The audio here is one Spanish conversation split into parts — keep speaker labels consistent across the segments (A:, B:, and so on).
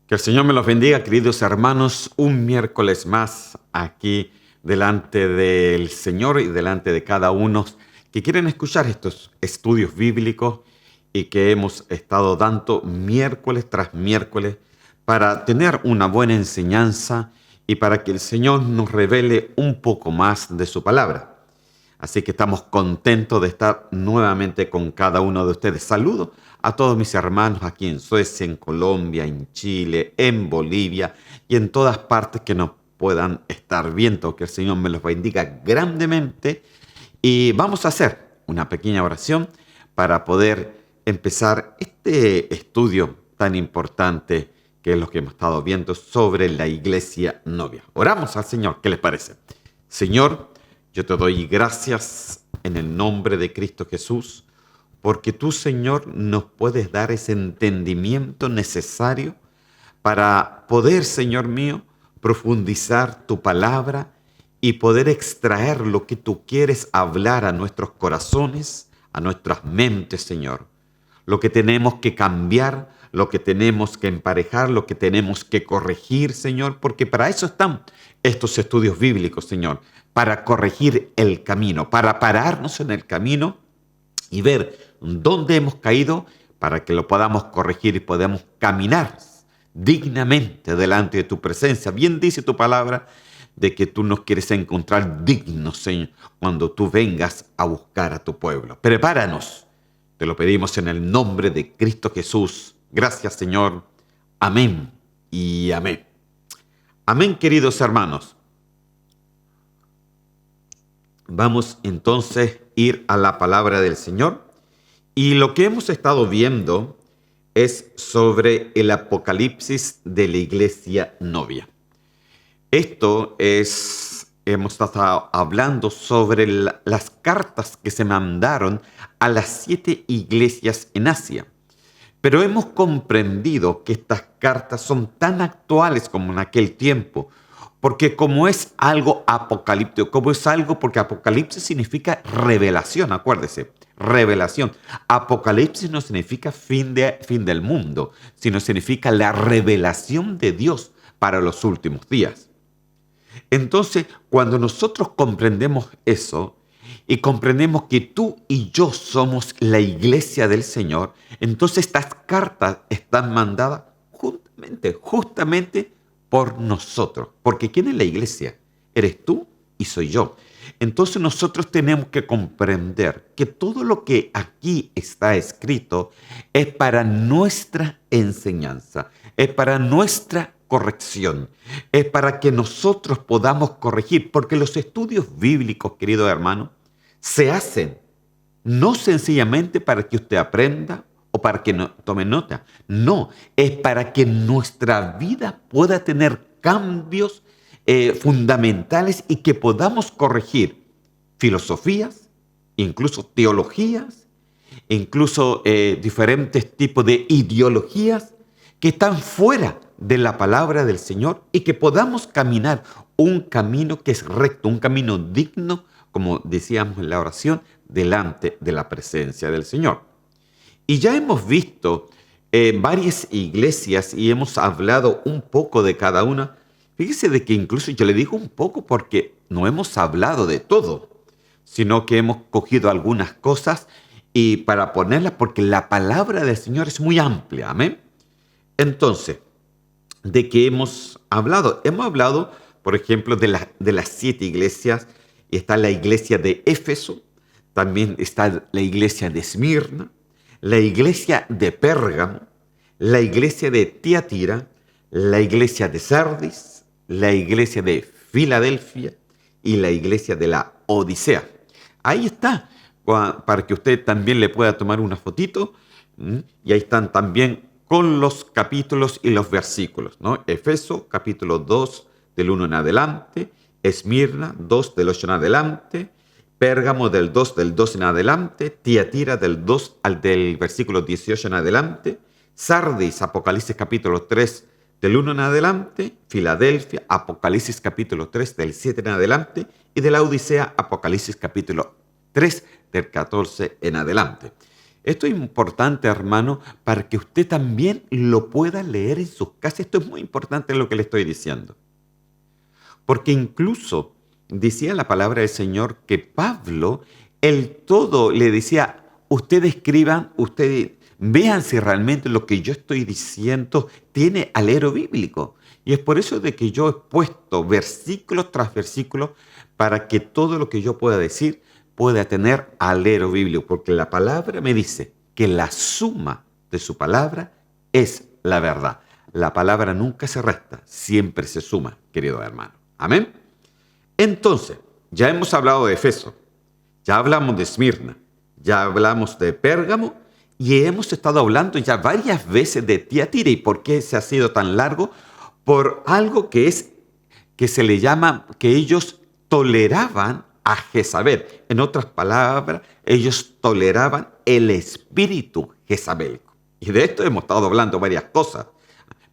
A: Que el Señor me los bendiga, queridos hermanos, un miércoles más aquí delante del Señor y delante de cada uno que quieren escuchar estos estudios bíblicos y que hemos estado dando miércoles tras miércoles para tener una buena enseñanza y para que el Señor nos revele un poco más de su palabra. Así que estamos contentos de estar nuevamente con cada uno de ustedes. Saludo a todos mis hermanos aquí en Suecia, en Colombia, en Chile, en Bolivia y en todas partes que nos puedan estar viendo. Que el Señor me los bendiga grandemente. Y vamos a hacer una pequeña oración para poder empezar este estudio tan importante que es lo que hemos estado viendo sobre la iglesia novia. Oramos al Señor, ¿qué les parece? Señor, yo te doy gracias en el nombre de Cristo Jesús, porque tú, Señor, nos puedes dar ese entendimiento necesario para poder, Señor mío, profundizar tu palabra y poder extraer lo que tú quieres hablar a nuestros corazones, a nuestras mentes, Señor. Lo que tenemos que cambiar, lo que tenemos que emparejar, lo que tenemos que corregir, Señor, porque para eso están estos estudios bíblicos, Señor, para corregir el camino, para pararnos en el camino y ver dónde hemos caído para que lo podamos corregir y podamos caminar dignamente delante de tu presencia. Bien dice tu palabra de que tú nos quieres encontrar dignos, Señor, cuando tú vengas a buscar a tu pueblo. Prepáranos. Te lo pedimos en el nombre de Cristo Jesús. Gracias, Señor. Amén y amén. Amén, queridos hermanos. Vamos entonces a ir a la palabra del Señor. Y lo que hemos estado viendo es sobre el apocalipsis de la iglesia novia. Hemos estado hablando sobre las cartas que se mandaron a las 7 iglesias en Asia. Pero hemos comprendido que estas cartas son tan actuales como en aquel tiempo, porque como es algo apocalíptico, porque apocalipsis significa revelación, acuérdese, revelación. Apocalipsis no significa fin del mundo, sino significa la revelación de Dios para los últimos días. Entonces, cuando nosotros comprendemos eso y comprendemos que tú y yo somos la iglesia del Señor, entonces estas cartas están mandadas justamente por nosotros. Porque ¿quién es la iglesia? Eres tú y soy yo. Entonces nosotros tenemos que comprender que todo lo que aquí está escrito es para nuestra enseñanza, es para nuestra corrección, es para que nosotros podamos corregir, porque los estudios bíblicos, querido hermano, se hacen no sencillamente para que usted aprenda o para que no, tome nota, no, es para que nuestra vida pueda tener cambios fundamentales y que podamos corregir filosofías, incluso teologías, incluso diferentes tipos de ideologías que están fuera de la palabra del Señor y que podamos caminar un camino que es recto, un camino digno, como decíamos en la oración, delante de la presencia del Señor. Y ya hemos visto varias iglesias y hemos hablado un poco de cada una. Fíjese de que incluso yo le digo un poco porque no hemos hablado de todo, sino que hemos cogido algunas cosas y para ponerlas porque la palabra del Señor es muy amplia. Amén. Entonces, ¿de qué hemos hablado? Hemos hablado, por ejemplo, de las 7 iglesias. Está la iglesia de Éfeso, también está la iglesia de Esmirna, la iglesia de Pérgamo, la iglesia de Tiatira, la iglesia de Sardis, la iglesia de Filadelfia y la iglesia de la Odisea. Ahí está, para que usted también le pueda tomar una fotito, y ahí están también con los capítulos y los versículos, ¿no? Efeso, capítulo 2, del 1 en adelante, Esmirna, 2, del 8 en adelante, Pérgamo, del 2 en adelante, Tiatira, del versículo 18 en adelante, Sardis, Apocalipsis, capítulo 3, del 1 en adelante, Filadelfia, Apocalipsis, capítulo 3, del 7 en adelante, y de la Odisea, Apocalipsis, capítulo 3, del 14 en adelante. Esto es importante, hermano, para que usted también lo pueda leer en sus casas. Esto es muy importante lo que le estoy diciendo. Porque incluso decía la palabra del Señor que Pablo, el todo le decía, ustedes escriban, ustedes vean si realmente lo que yo estoy diciendo tiene alero bíblico. Y es por eso de que yo he puesto versículo tras versículo para que todo lo que yo pueda decir pueda tener alero bíblico. Porque la palabra me dice que la suma de su palabra es la verdad. La palabra nunca se resta, siempre se suma, querido hermano. Amén. Entonces, ya hemos hablado de Efeso, ya hablamos de Esmirna, ya hablamos de Pérgamo y hemos estado hablando ya varias veces de Tiatira. ¿Y por qué se ha sido tan largo? Por algo que se le llama que ellos toleraban a Jezabel. En otras palabras, ellos toleraban el espíritu jezabélico. Y de esto hemos estado hablando varias cosas,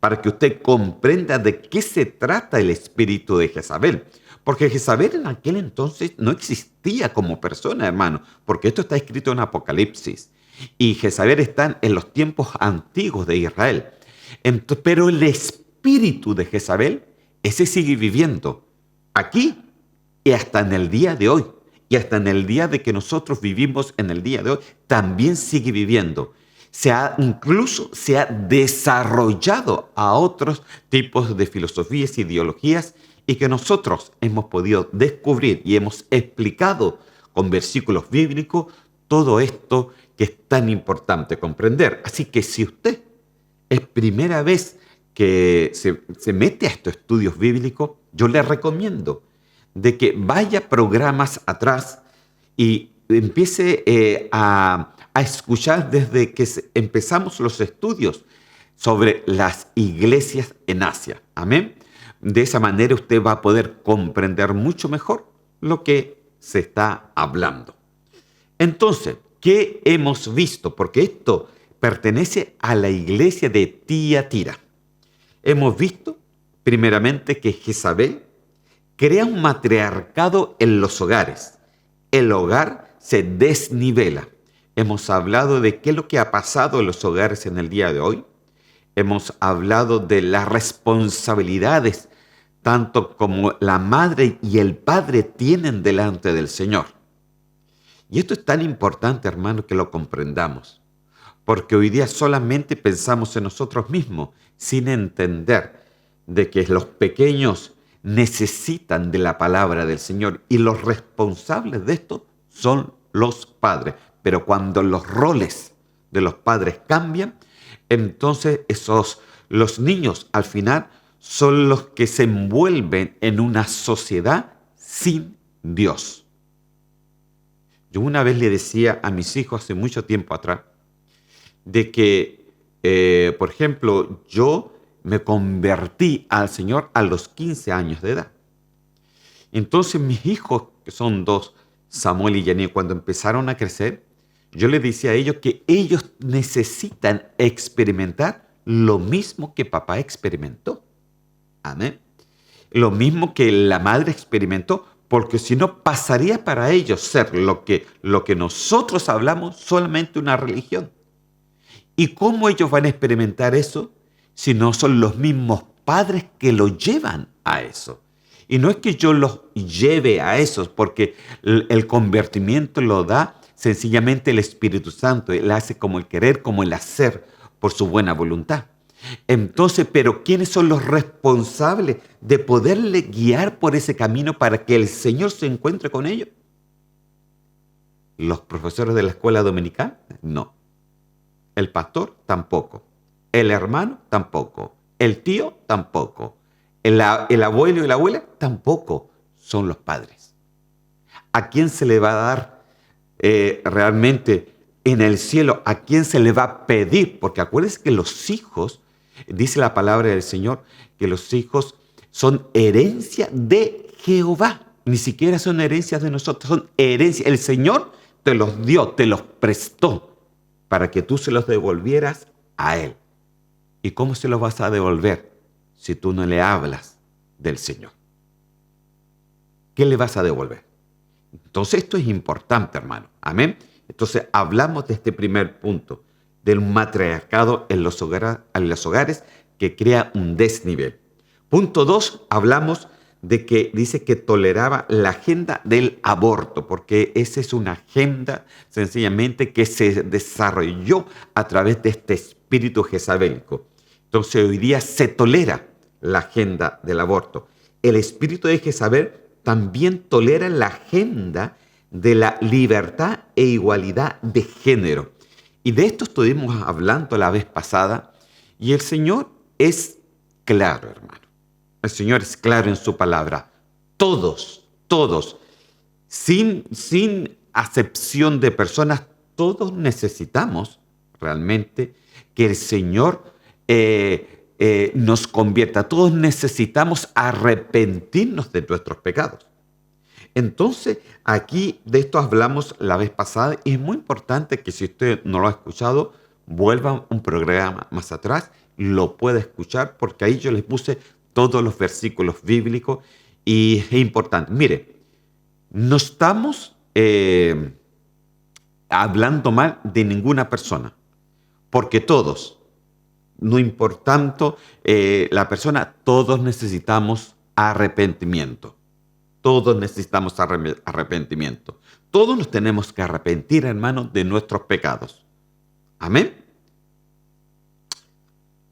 A: para que usted comprenda de qué se trata el espíritu de Jezabel. Porque Jezabel en aquel entonces no existía como persona, hermano, porque esto está escrito en Apocalipsis. Y Jezabel está en los tiempos antiguos de Israel. Pero el espíritu de Jezabel, ese sigue viviendo aquí y hasta en el día de hoy. Y hasta en el día de que nosotros vivimos en el día de hoy, también sigue viviendo. Incluso se ha desarrollado a otros tipos de filosofías, ideologías, y que nosotros hemos podido descubrir y hemos explicado con versículos bíblicos todo esto que es tan importante comprender. Así que si usted es primera vez que se mete a estos estudios bíblicos, yo le recomiendo de que vaya programas atrás y empiece a escuchar desde que empezamos los estudios sobre las iglesias en Asia. Amén. De esa manera usted va a poder comprender mucho mejor lo que se está hablando. Entonces, ¿qué hemos visto? Porque esto pertenece a la iglesia de Tiatira. Hemos visto, primeramente, que Jezabel crea un matriarcado en los hogares. El hogar se desnivela. Hemos hablado de qué es lo que ha pasado en los hogares en el día de hoy. Hemos hablado de las responsabilidades tanto como la madre y el padre tienen delante del Señor. Y esto es tan importante, hermano, que lo comprendamos, porque hoy día solamente pensamos en nosotros mismos sin entender de que los pequeños necesitan de la palabra del Señor y los responsables de esto son los padres. Pero cuando los roles de los padres cambian, entonces los niños al final son los que se envuelven en una sociedad sin Dios. Yo una vez le decía a mis hijos hace mucho tiempo atrás de que, por ejemplo, yo me convertí al Señor a los 15 años de edad. Entonces mis hijos, que son dos, Samuel y Yanni, cuando empezaron a crecer, yo les decía a ellos que ellos necesitan experimentar lo mismo que papá experimentó. Amén. Lo mismo que la madre experimentó, porque si no pasaría para ellos ser lo que nosotros hablamos solamente una religión. ¿Y cómo ellos van a experimentar eso si no son los mismos padres que lo llevan a eso? Y no es que yo los lleve a eso, porque el convertimiento lo da sencillamente el Espíritu Santo. Él hace como el querer, como el hacer por su buena voluntad. Entonces, ¿pero quiénes son los responsables de poderle guiar por ese camino para que el Señor se encuentre con ellos? ¿Los profesores de la escuela dominical? No. El pastor tampoco. El hermano tampoco. El tío tampoco. El abuelo y la abuela tampoco. Son los padres. ¿A quién se le va a dar realmente en el cielo? ¿A quién se le va a pedir? Porque acuérdense que los hijos, dice la palabra del Señor, que los hijos son herencia de Jehová. Ni siquiera son herencias de nosotros, son herencia. El Señor te los dio, te los prestó para que tú se los devolvieras a Él. ¿Y cómo se los vas a devolver si tú no le hablas del Señor? ¿Qué le vas a devolver? Entonces esto es importante, hermano. Amén. Entonces, hablamos de este primer punto, del matriarcado en los hogares que crea un desnivel. Punto 2, hablamos de que dice que toleraba la agenda del aborto, porque esa es una agenda sencillamente que se desarrolló a través de este espíritu jezabélico. Entonces hoy día se tolera la agenda del aborto. El espíritu de Jezabel también tolera la agenda de la libertad e igualdad de género. Y de esto estuvimos hablando la vez pasada, y el Señor es claro, hermano. El Señor es claro en su palabra. Todos, sin acepción de personas, todos necesitamos realmente que el Señor nos convierta. Todos necesitamos arrepentirnos de nuestros pecados. Entonces, aquí de esto hablamos la vez pasada y es muy importante que si usted no lo ha escuchado, vuelva un programa más atrás, lo pueda escuchar porque ahí yo les puse todos los versículos bíblicos y es importante. Mire, no estamos hablando mal de ninguna persona, porque todos, no importando la persona, todos necesitamos arrepentimiento. Todos necesitamos arrepentimiento. Todos nos tenemos que arrepentir, hermanos, de nuestros pecados. Amén.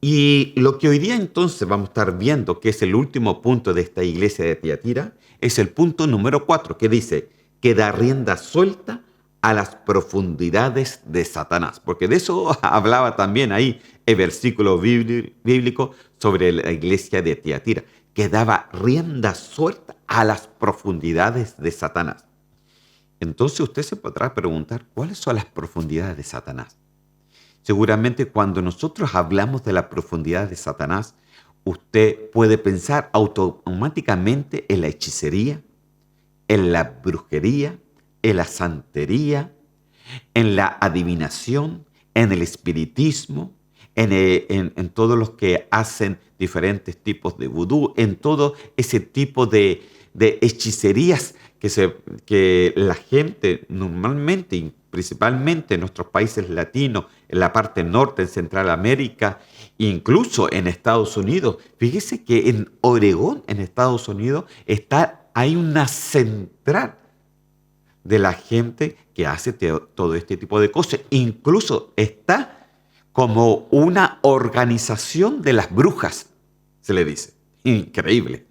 A: Y lo que hoy día entonces vamos a estar viendo, que es el último punto de esta iglesia de Tiatira, es el punto número 4, que dice que da rienda suelta a las profundidades de Satanás. Porque de eso hablaba también ahí el versículo bíblico sobre la iglesia de Tiatira, que daba rienda suelta a las profundidades de Satanás. Entonces usted se podrá preguntar, ¿cuáles son las profundidades de Satanás? Seguramente cuando nosotros hablamos de la profundidad de Satanás, usted puede pensar automáticamente en la hechicería, en la brujería, en la santería, en la adivinación, en el espiritismo, en todos los que hacen diferentes tipos de vudú, en todo ese tipo de hechicerías que la gente normalmente, y principalmente en nuestros países latinos, en la parte norte, en Centroamérica, incluso en Estados Unidos. Fíjese que en Oregón, en Estados Unidos, hay una central de la gente que hace todo este tipo de cosas. Incluso está como una organización de las brujas, se le dice. Increíble.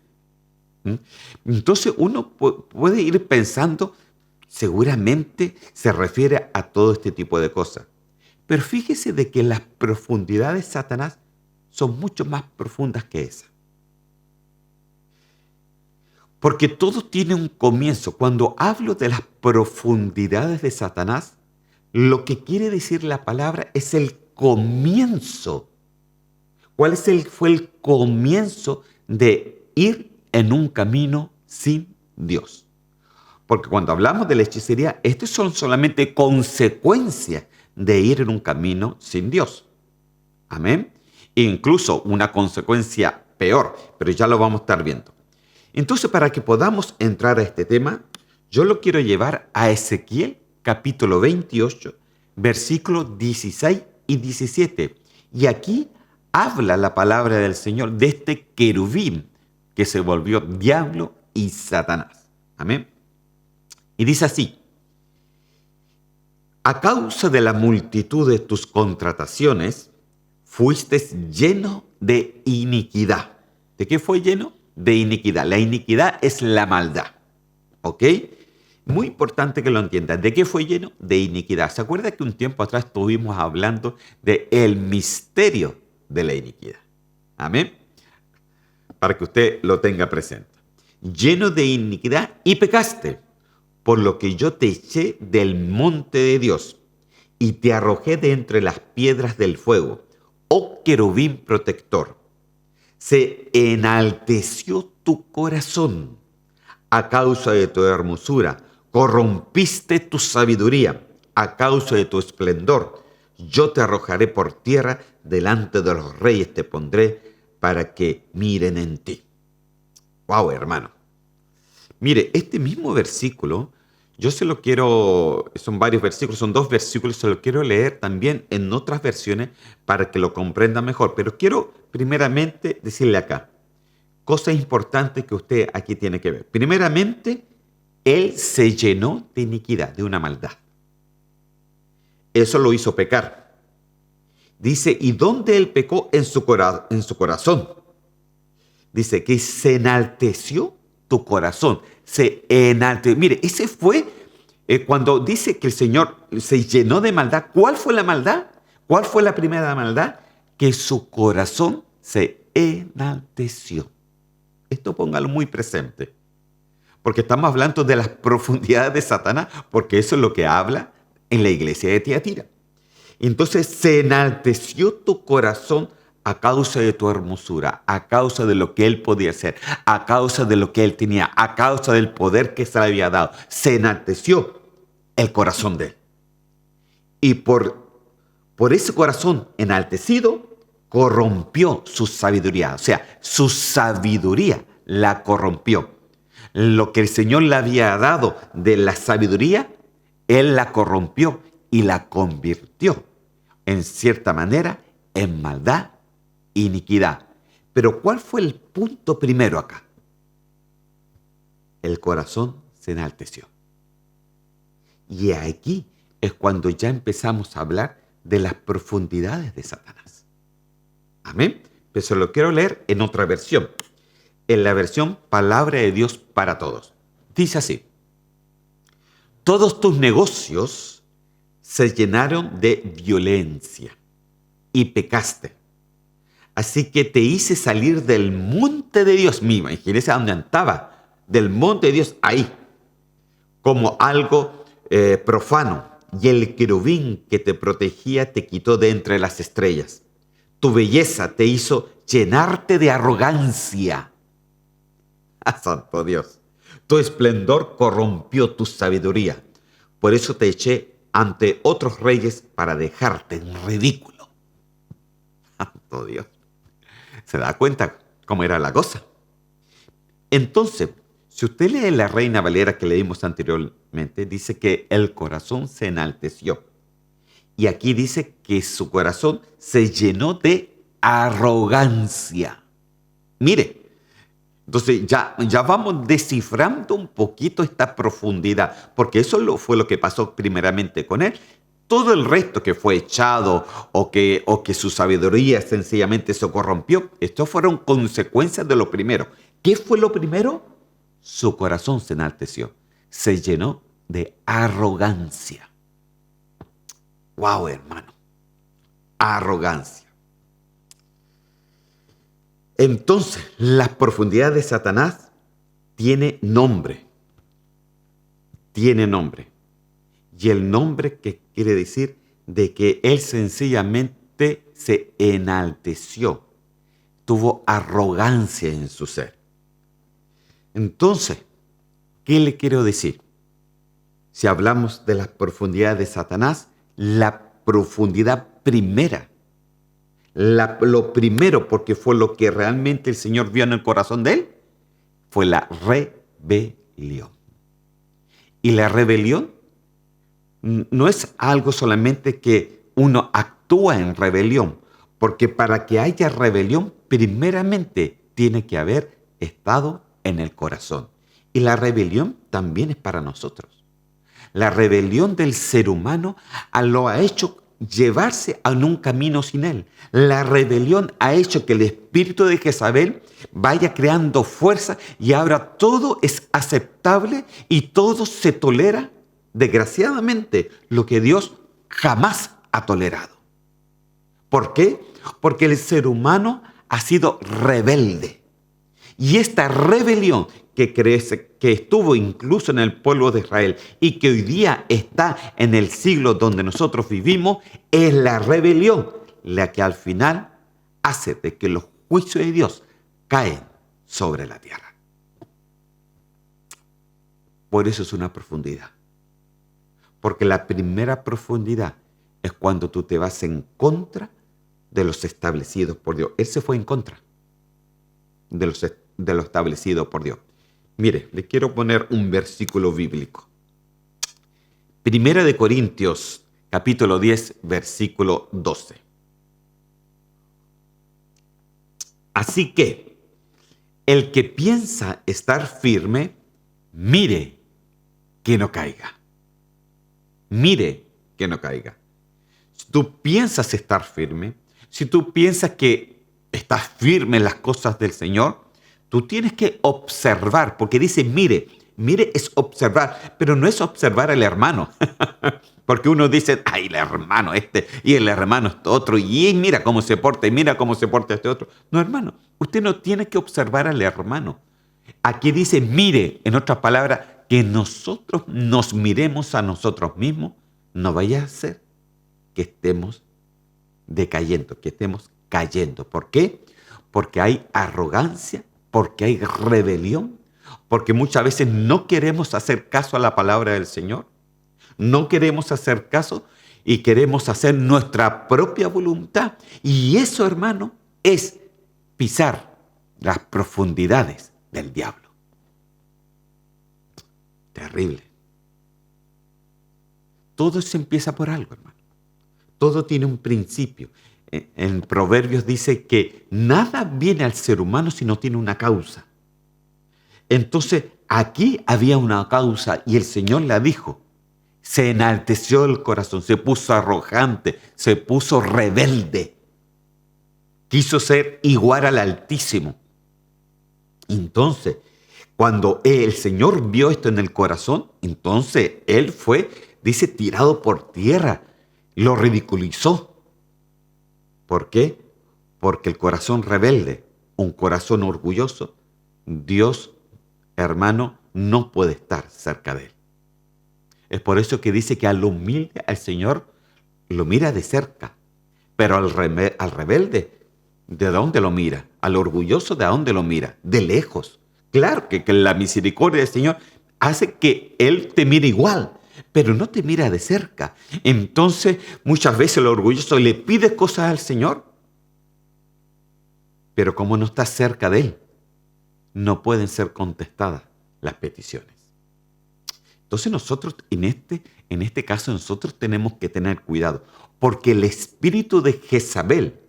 A: Entonces uno puede ir pensando, seguramente se refiere a todo este tipo de cosas. Pero fíjese de que las profundidades de Satanás son mucho más profundas que esa. Porque todo tiene un comienzo. Cuando hablo de las profundidades de Satanás, lo que quiere decir la palabra es el comienzo. Fue el comienzo de ir en un camino sin Dios? Porque cuando hablamos de la hechicería, estas son solamente consecuencias de ir en un camino sin Dios. Amén. Incluso una consecuencia peor, pero ya lo vamos a estar viendo. Entonces, para que podamos entrar a este tema, yo lo quiero llevar a Ezequiel capítulo 28, versículos 16 y 17. Y aquí habla la palabra del Señor de este querubín que se volvió diablo y Satanás. Amén. Y dice así: a causa de la multitud de tus contrataciones, fuiste lleno de iniquidad. ¿De qué fue lleno? De iniquidad. La iniquidad es la maldad. ¿Ok? Muy importante que lo entiendan. ¿De qué fue lleno? De iniquidad. ¿Se acuerda que un tiempo atrás estuvimos hablando del misterio de la iniquidad? Amén. Para que usted lo tenga presente. Lleno de iniquidad y pecaste, por lo que yo te eché del monte de Dios y te arrojé de entre las piedras del fuego, oh querubín protector. Se enalteció tu corazón a causa de tu hermosura, corrompiste tu sabiduría a causa de tu esplendor. Yo te arrojaré por tierra, delante de los reyes te pondré para que miren en ti. Wow, hermano. Mire, este mismo versículo Yo se lo quiero, son varios versículos, son 2 versículos, se lo quiero leer también en otras versiones para que lo comprendan mejor. Pero quiero primeramente decirle acá, cosas importantes que usted aquí tiene que ver. Primeramente, él se llenó de iniquidad, de una maldad. Eso lo hizo pecar. Dice, ¿y dónde él pecó? En su corazón. Dice que se enalteció tu corazón. Se enalteció. Mire, ese fue cuando dice que el Señor se llenó de maldad. ¿Cuál fue la maldad? ¿Cuál fue la primera maldad? Que su corazón se enalteció. Esto póngalo muy presente. Porque estamos hablando de las profundidades de Satanás, porque eso es lo que habla en la iglesia de Tiatira. Entonces se enalteció tu corazón a causa de tu hermosura, a causa de lo que él podía hacer, a causa de lo que él tenía, a causa del poder que se le había dado. Se enalteció el corazón de él. Y por ese corazón enaltecido, corrompió su sabiduría. O sea, su sabiduría la corrompió. Lo que el Señor le había dado de la sabiduría, él la corrompió y la convirtió, en cierta manera, en maldad e iniquidad. Pero ¿cuál fue el punto primero acá? El corazón se enalteció. Y aquí es cuando ya empezamos a hablar de las profundidades de Satanás. Amén. Pero se lo quiero leer en otra versión. En la versión Palabra de Dios para Todos. Dice así: todos tus negocios se llenaron de violencia y pecaste. Así que te hice salir del monte de Dios. Imagínese a dónde andaba, del monte de Dios, ahí, como algo profano. Y el querubín que te protegía te quitó de entre las estrellas. Tu belleza te hizo llenarte de arrogancia. ¡Ah, santo Dios! Tu esplendor corrompió tu sabiduría. Por eso te eché ante otros reyes para dejarte en ridículo. ¡Santo Dios! ¿Se da cuenta cómo era la cosa? Entonces, si usted lee la Reina Valera que leímos anteriormente, dice que el corazón se enalteció. Y aquí dice que su corazón se llenó de arrogancia. Mire, entonces ya vamos descifrando un poquito esta profundidad, porque eso fue lo que pasó primeramente con él. Todo el resto que fue echado o que su sabiduría sencillamente se corrompió, esto fueron consecuencias de lo primero. ¿Qué fue lo primero? Su corazón se enalteció, se llenó de arrogancia. ¡Wow, hermano! Arrogancia. Entonces, las profundidades de Satanás tiene nombre. Tiene nombre. Y el nombre que quiere decir de que él sencillamente se enalteció. Tuvo arrogancia en su ser. Entonces, ¿qué le quiero decir? Si hablamos de las profundidades de Satanás, la profundidad primera, lo primero, porque fue lo que realmente el Señor vio en el corazón de él, fue la rebelión. Y la rebelión no es algo solamente que uno actúa en rebelión, porque para que haya rebelión, primeramente tiene que haber estado en el corazón. Y la rebelión también es para nosotros. La rebelión del ser humano lo ha hecho llevarse a un camino sin él. La rebelión ha hecho que el espíritu de Jezabel vaya creando fuerza y ahora todo es aceptable y todo se tolera, desgraciadamente, lo que Dios jamás ha tolerado. ¿Por qué? Porque el ser humano ha sido rebelde. Y esta rebelión que estuvo incluso en el pueblo de Israel y que hoy día está en el siglo donde nosotros vivimos, es la rebelión la que al final hace de que los juicios de Dios caen sobre la tierra. Por eso es una profundidad. Porque la primera profundidad es cuando tú te vas en contra de los establecidos por Dios. Él se fue en contra de lo establecido por Dios. Mire, le quiero poner un versículo bíblico. Primera de Corintios, capítulo 10, versículo 12. Así que el que piensa estar firme, mire que no caiga. Mire que no caiga. Si tú piensas estar firme, si tú piensas que estás firme en las cosas del Señor, tú tienes que observar, porque dice mire. Mire es observar, pero no es observar al hermano. Porque uno dice, ay, el hermano este y el hermano este otro, y mira cómo se porta, y mira cómo se porta este otro. No, hermano, usted no tiene que observar al hermano. Aquí dice, mire, en otras palabras, que nosotros nos miremos a nosotros mismos, no vaya a ser que estemos decayendo, que estemos cayendo. ¿Por qué? Porque hay arrogancia, porque hay rebelión, porque muchas veces no queremos hacer caso a la palabra del Señor, no queremos hacer caso y queremos hacer nuestra propia voluntad. Y eso, hermano, es pisar las profundidades del diablo. Terrible. Todo se empieza por algo, hermano. Todo tiene un principio. En Proverbios dice que nada viene al ser humano si no tiene una causa. Entonces, aquí había una causa y el Señor la dijo. Se enalteció el corazón, se puso arrogante, se puso rebelde. Quiso ser igual al Altísimo. Entonces, cuando el Señor vio esto en el corazón, entonces Él fue, dice, tirado por tierra. Lo ridiculizó. ¿Por qué? Porque el corazón rebelde, un corazón orgulloso, Dios, hermano, no puede estar cerca de él. Es por eso que dice que al humilde, al Señor, lo mira de cerca. Pero al rebelde, ¿de dónde lo mira? Al orgulloso, ¿de dónde lo mira? De lejos. Claro que la misericordia del Señor hace que Él te mire igual, pero no te mira de cerca. Entonces, muchas veces el orgulloso le pide cosas al Señor, pero como no está cerca de Él, no pueden ser contestadas las peticiones. Entonces nosotros, en este caso, nosotros tenemos que tener cuidado, porque el espíritu de Jezabel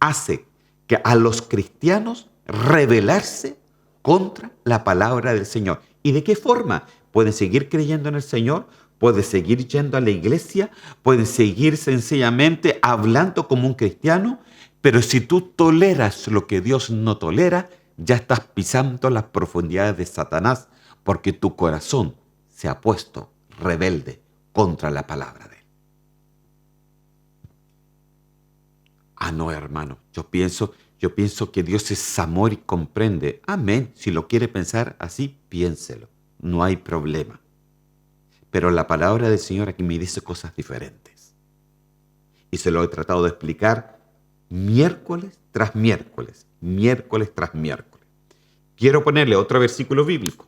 A: hace que a los cristianos rebelarse contra la palabra del Señor. ¿Y de qué forma? Pueden seguir creyendo en el Señor, pueden seguir yendo a la iglesia, pueden seguir sencillamente hablando como un cristiano, pero si tú toleras lo que Dios no tolera, ya estás pisando las profundidades de Satanás, porque tu corazón se ha puesto rebelde contra la palabra de Él. Ah, no, hermano, yo pienso que Dios es amor y comprende. Amén. Si lo quiere pensar así, piénselo. No hay problema. Pero la palabra del Señor aquí me dice cosas diferentes. Y se lo he tratado de explicar miércoles tras miércoles, miércoles tras miércoles. Quiero ponerle otro versículo bíblico.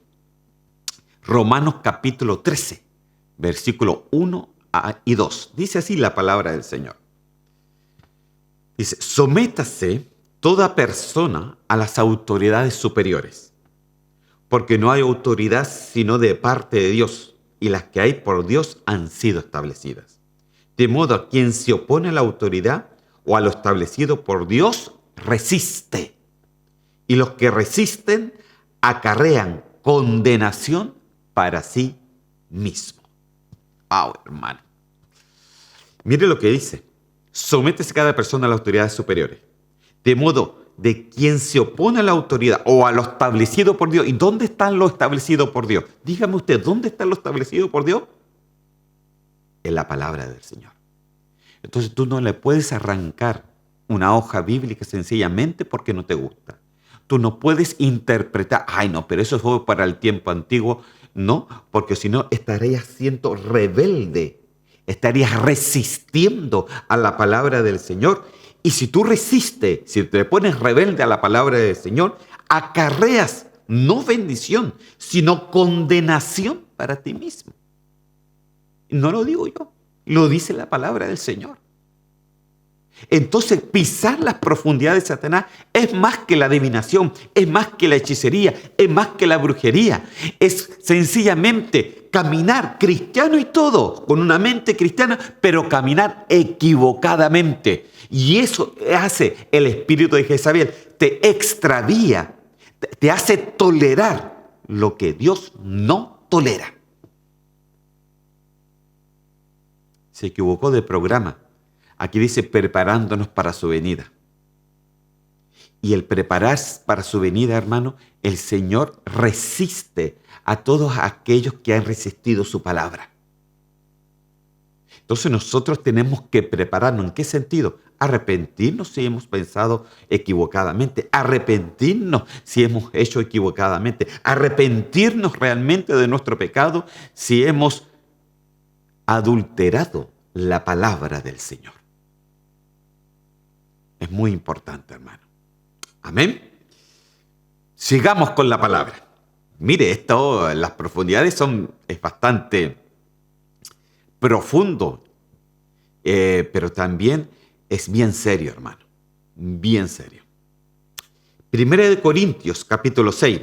A: Romanos capítulo 13, versículo 1 y 2. Dice así la palabra del Señor. Dice, sométase toda persona a las autoridades superiores, porque no hay autoridad sino de parte de Dios, y las que hay por Dios han sido establecidas. De modo a quien se opone a la autoridad o a lo establecido por Dios, resiste. Y los que resisten acarrean condenación para sí mismo. ¡Wow, hermano! Mire lo que dice. Sométese cada persona a las autoridades superiores. De modo de quien se opone a la autoridad o a lo establecido por Dios. ¿Y dónde está lo establecido por Dios? Dígame usted, ¿dónde está lo establecido por Dios? En la palabra del Señor. Entonces tú no le puedes arrancar una hoja bíblica sencillamente porque no te gusta. Tú no puedes interpretar, ay no, pero eso fue para el tiempo antiguo. No, porque si no estarías siendo rebelde, estarías resistiendo a la palabra del Señor. Y si tú resistes, si te pones rebelde a la palabra del Señor, acarreas no bendición, sino condenación para ti mismo. No lo digo yo, lo dice la palabra del Señor. Entonces, pisar las profundidades de Satanás es más que la adivinación, es más que la hechicería, es más que la brujería. Es sencillamente caminar cristiano y todo, con una mente cristiana, pero caminar equivocadamente. Y eso hace el espíritu de Jezabel, te extravía, te hace tolerar lo que Dios no tolera. Se equivocó de programa. Aquí dice preparándonos para su venida. Y el prepararse para su venida, hermano, el Señor resiste a todos aquellos que han resistido su palabra. Entonces nosotros tenemos que prepararnos. ¿En qué sentido? Arrepentirnos si hemos pensado equivocadamente, arrepentirnos si hemos hecho equivocadamente, arrepentirnos realmente de nuestro pecado si hemos adulterado la palabra del Señor. Es muy importante, hermano. Amén. Sigamos con la palabra. Mire, esto, las profundidades es bastante profundo, pero también es bien serio, hermano. Bien serio. Primera de Corintios, capítulo 6,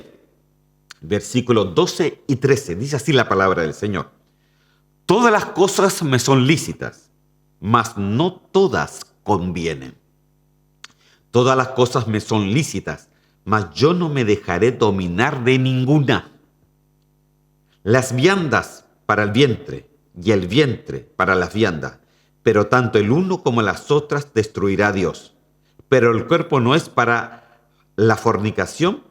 A: versículos 12 y 13. Dice así la palabra del Señor. Todas las cosas me son lícitas, mas no todas convienen. Todas las cosas me son lícitas, mas yo no me dejaré dominar de ninguna. Las viandas para el vientre y el vientre para las viandas, pero tanto el uno como las otras destruirá Dios. Pero el cuerpo no es para la fornicación,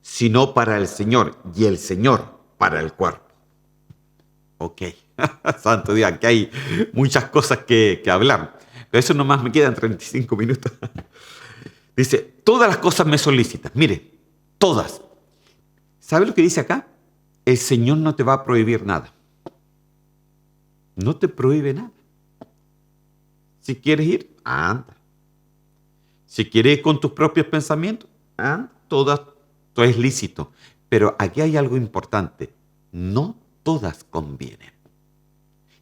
A: sino para el Señor, y el Señor para el cuerpo. Ok, santo Dios, aquí hay muchas cosas que hablar. Pero eso nomás me quedan 35 minutos. Dice, todas las cosas me son lícitas. Mire, todas. ¿Sabe lo que dice acá? El Señor no te va a prohibir nada. No te prohíbe nada. Si quieres ir, anda. Si quieres ir con tus propios pensamientos, anda. Todo es lícito. Pero aquí hay algo importante. No todas convienen.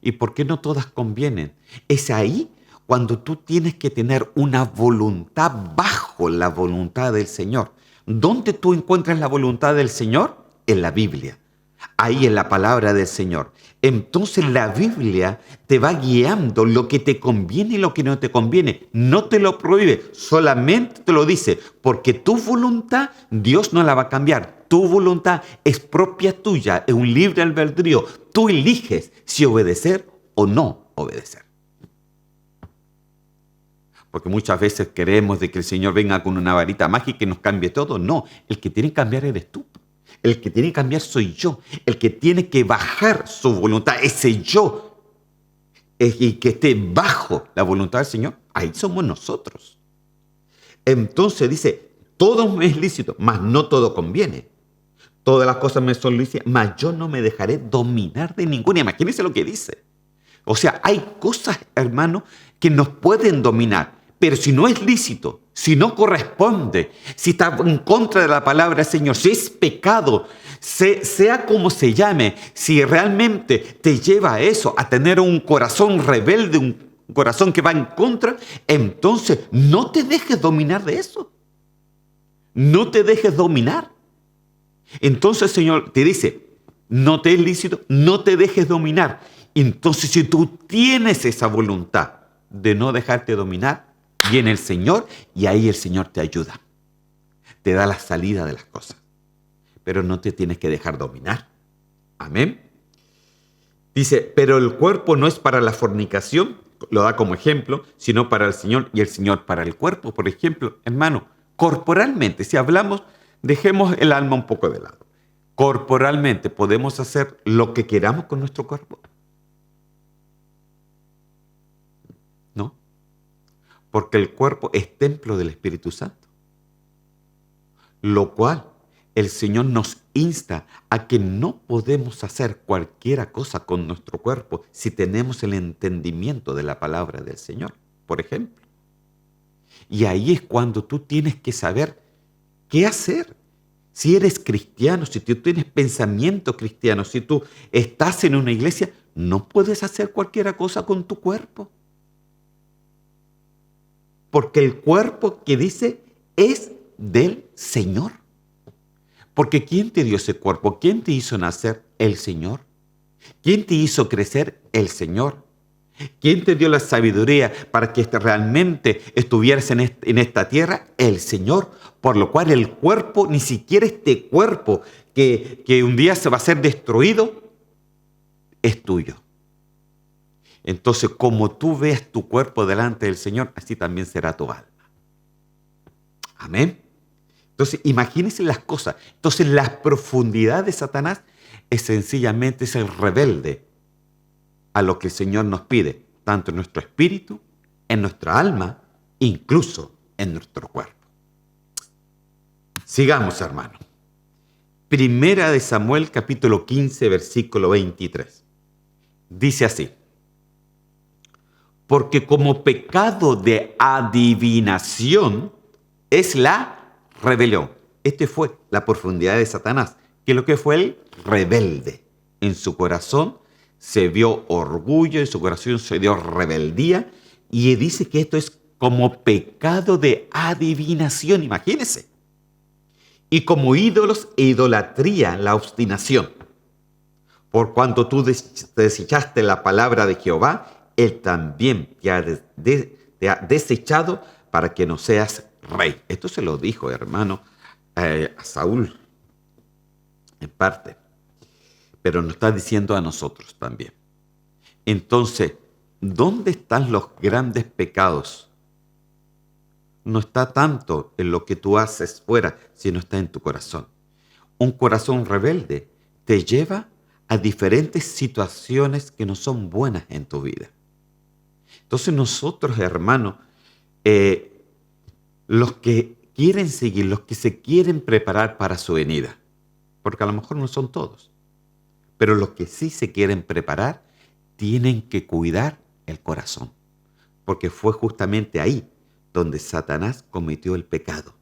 A: ¿Y por qué no todas convienen? Es ahí cuando tú tienes que tener una voluntad bajo la voluntad del Señor. ¿Dónde tú encuentras la voluntad del Señor? En la Biblia. Ahí en la palabra del Señor. Entonces la Biblia te va guiando lo que te conviene y lo que no te conviene. No te lo prohíbe, solamente te lo dice, porque tu voluntad Dios no la va a cambiar. Tu voluntad es propia tuya, es un libre albedrío. Tú eliges si obedecer o no obedecer. Porque muchas veces queremos de que el Señor venga con una varita mágica y nos cambie todo. No, el que tiene que cambiar eres tú. El que tiene que cambiar soy yo. El que tiene que bajar su voluntad, ese yo, y que esté bajo la voluntad del Señor, ahí somos nosotros. Entonces dice, todo me es lícito, mas no todo conviene. Todas las cosas me son lícitas, mas yo no me dejaré dominar de ninguna. Imagínense lo que dice. O sea, hay cosas, hermano, que nos pueden dominar. Pero si no es lícito, si no corresponde, si está en contra de la palabra del Señor, si es pecado, sea como se llame, si realmente te lleva a eso, a tener un corazón rebelde, un corazón que va en contra, entonces no te dejes dominar de eso. No te dejes dominar. Entonces el Señor te dice, no te es lícito, no te dejes dominar. Entonces si tú tienes esa voluntad de no dejarte dominar, viene el Señor y ahí el Señor te ayuda. Te da la salida de las cosas. Pero no te tienes que dejar dominar. Amén. Dice, pero el cuerpo no es para la fornicación, lo da como ejemplo, sino para el Señor y el Señor para el cuerpo. Por ejemplo, hermano, corporalmente, si hablamos, dejemos el alma un poco de lado. Corporalmente, ¿podemos hacer lo que queramos con nuestro cuerpo? No. Porque el cuerpo es templo del Espíritu Santo. Lo cual el Señor nos insta a que no podemos hacer cualquier cosa con nuestro cuerpo si tenemos el entendimiento de la palabra del Señor, por ejemplo. Y ahí es cuando tú tienes que saber qué hacer. Si eres cristiano, si tú tienes pensamiento cristiano, si tú estás en una iglesia, no puedes hacer cualquier cosa con tu cuerpo. Porque el cuerpo que dice es del Señor. Porque ¿quién te dio ese cuerpo? ¿Quién te hizo nacer? El Señor. ¿Quién te hizo crecer? El Señor. ¿Quién te dio la sabiduría para que realmente estuvieras en esta tierra? El Señor. Por lo cual el cuerpo, ni siquiera este cuerpo que un día se va a ser destruido, es tuyo. Entonces, como tú veas tu cuerpo delante del Señor, así también será tu alma. Amén. Entonces, imagínense las cosas. Entonces, la profundidad de Satanás es sencillamente ser rebelde a lo que el Señor nos pide, tanto en nuestro espíritu, en nuestra alma, incluso en nuestro cuerpo. Sigamos, hermano. Primera de Samuel, capítulo 15, versículo 23. Dice así: porque como pecado de adivinación es la rebelión. Este fue la profundidad de Satanás, que lo que fue el rebelde. En su corazón se vio orgullo, en su corazón se dio rebeldía, y dice que esto es como pecado de adivinación, imagínense. Y como ídolos e idolatría, la obstinación. Por cuanto tú desechaste la palabra de Jehová, Él también te ha desechado para que no seas rey. Esto se lo dijo, hermano, a Saúl, en parte, pero nos está diciendo a nosotros también. Entonces, ¿dónde están los grandes pecados? No está tanto en lo que tú haces fuera, sino está en tu corazón. Un corazón rebelde te lleva a diferentes situaciones que no son buenas en tu vida. Entonces nosotros, hermanos, los que quieren seguir, los que se quieren preparar para su venida, porque a lo mejor no son todos, pero los que sí se quieren preparar, tienen que cuidar el corazón, porque fue justamente ahí donde Satanás cometió el pecado.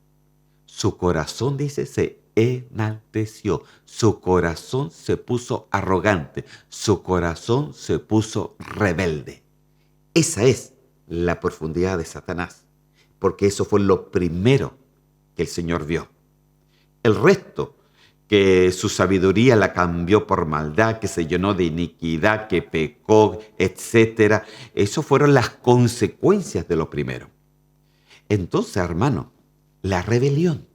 A: Su corazón, dice, se enalteció, su corazón se puso arrogante, su corazón se puso rebelde. Esa es la profundidad de Satanás, porque eso fue lo primero que el Señor vio. El resto, que su sabiduría la cambió por maldad, que se llenó de iniquidad, que pecó, etc. Eso fueron las consecuencias de lo primero. Entonces, hermano, la rebelión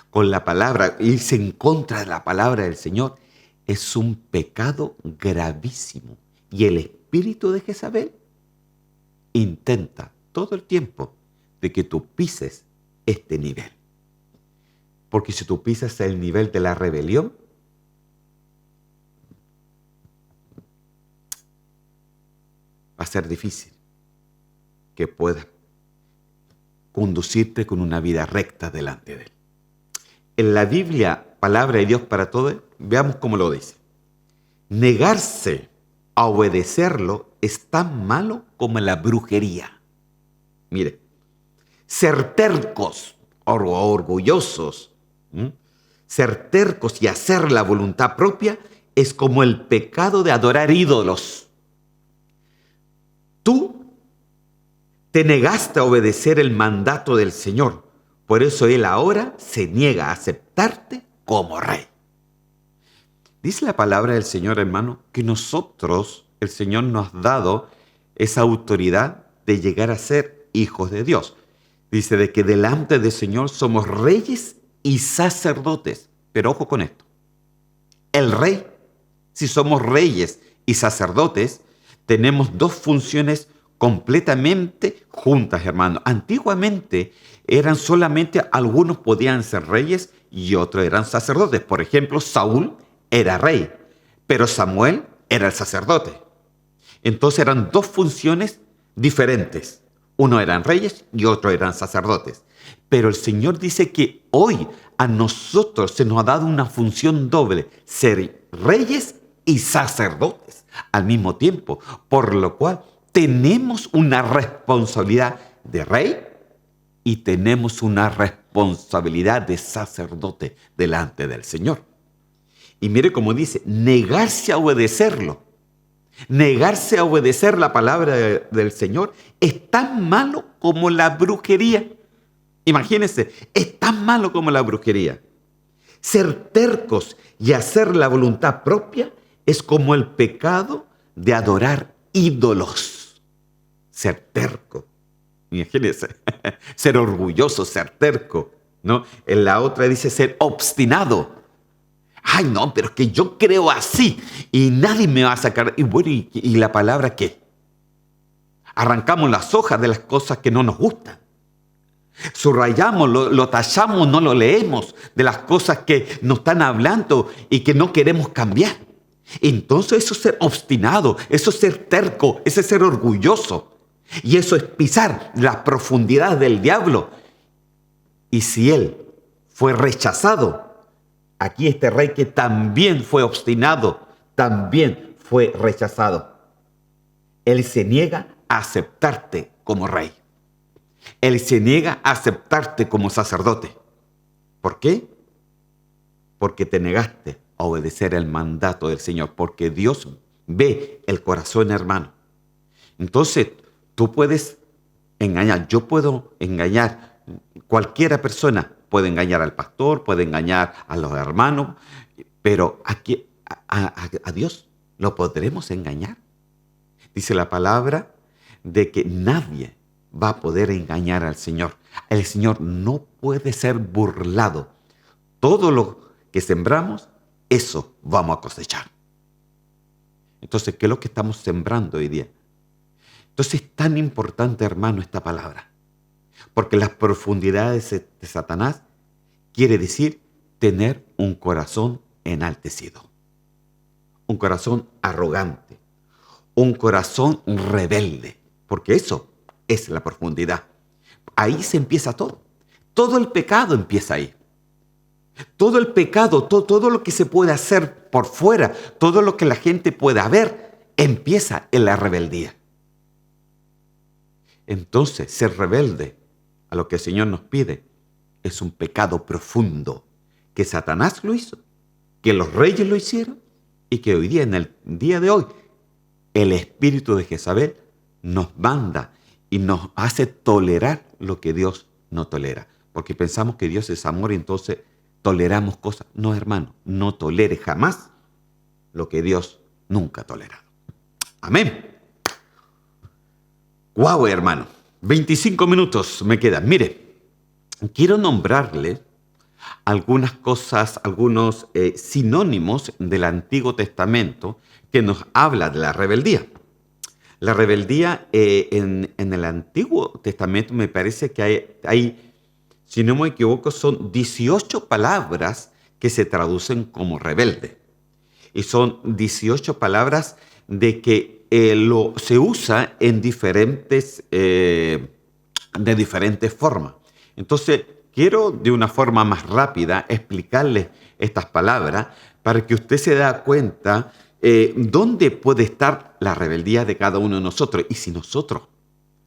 A: con la palabra, irse en contra de la palabra del Señor, es un pecado gravísimo. Y el espíritu de Jezabel intenta todo el tiempo de que tú pises este nivel. Porque si tú pisas el nivel de la rebelión, va a ser difícil que puedas conducirte con una vida recta delante de Él. En la Biblia, palabra de Dios para todos, veamos cómo lo dice. Negarse a obedecerlo es tan malo como la brujería. Mire, ser tercos o orgullosos, ser tercos y hacer la voluntad propia es como el pecado de adorar ídolos. Tú te negaste a obedecer el mandato del Señor, por eso Él ahora se niega a aceptarte como rey. Dice la palabra del Señor, hermano, que nosotros, el Señor nos ha dado esa autoridad de llegar a ser hijos de Dios. Dice de que delante del Señor somos reyes y sacerdotes. Pero ojo con esto. El rey, si somos reyes y sacerdotes, tenemos dos funciones completamente juntas, hermano. Antiguamente eran solamente algunos podían ser reyes y otros eran sacerdotes. Por ejemplo, Saúl era rey, pero Samuel era el sacerdote. Entonces eran dos funciones diferentes. Uno eran reyes y otro eran sacerdotes. Pero el Señor dice que hoy a nosotros se nos ha dado una función doble, ser reyes y sacerdotes al mismo tiempo, por lo cual tenemos una responsabilidad de rey y tenemos una responsabilidad de sacerdote delante del Señor. Y mire cómo dice, negarse a obedecerlo. Negarse a obedecer la palabra del Señor es tan malo como la brujería. Imagínense, es tan malo como la brujería. Ser tercos y hacer la voluntad propia es como el pecado de adorar ídolos. Ser terco. Imagínense, ser orgulloso, ser terco, ¿no? En la otra dice ser obstinado. Ay, no, pero es que yo creo así y nadie me va a sacar. Y bueno, ¿y la palabra qué? Arrancamos las hojas de las cosas que no nos gustan. Subrayamos, lo tachamos, no lo leemos de las cosas que nos están hablando y que no queremos cambiar. Entonces eso es ser obstinado, eso es ser terco, eso es ser orgulloso. Y eso es pisar las profundidades del diablo. Y si él fue rechazado, aquí este rey que también fue obstinado, también fue rechazado. Él se niega a aceptarte como rey. Él se niega a aceptarte como sacerdote. ¿Por qué? Porque te negaste a obedecer el mandato del Señor. Porque Dios ve el corazón, hermano. Entonces, tú puedes engañar. Yo puedo engañar. Cualquiera persona puede engañar al pastor, puede engañar a los hermanos. Pero aquí, a Dios lo podremos engañar. Dice la palabra de que nadie va a poder engañar al Señor. El Señor no puede ser burlado. Todo lo que sembramos, eso vamos a cosechar. Entonces, ¿qué es lo que estamos sembrando hoy día? Entonces es tan importante, hermano, esta palabra. Porque las profundidades de Satanás quiere decir tener un corazón enaltecido. Un corazón arrogante. Un corazón rebelde. Porque eso es la profundidad. Ahí se empieza todo. Todo el pecado empieza ahí. Todo el pecado, todo lo que se puede hacer por fuera, todo lo que la gente pueda ver, empieza en la rebeldía. Entonces, ser rebelde a lo que el Señor nos pide es un pecado profundo, que Satanás lo hizo, que los reyes lo hicieron y que hoy día, en el día de hoy, el espíritu de Jezabel nos manda y nos hace tolerar lo que Dios no tolera. Porque pensamos que Dios es amor y entonces toleramos cosas. No, hermano, no tolere jamás lo que Dios nunca ha tolerado. Amén. Wow, hermano. 25 minutos me quedan. Mire, quiero nombrarle algunas cosas, algunos sinónimos del Antiguo Testamento que nos habla de la rebeldía. La rebeldía en el Antiguo Testamento me parece que hay, si no me equivoco, son 18 palabras que se traducen como rebelde. Y son 18 palabras de que se usa en de diferentes formas. Entonces, quiero de una forma más rápida explicarles estas palabras para que usted se dé cuenta dónde puede estar la rebeldía de cada uno de nosotros. Y si nosotros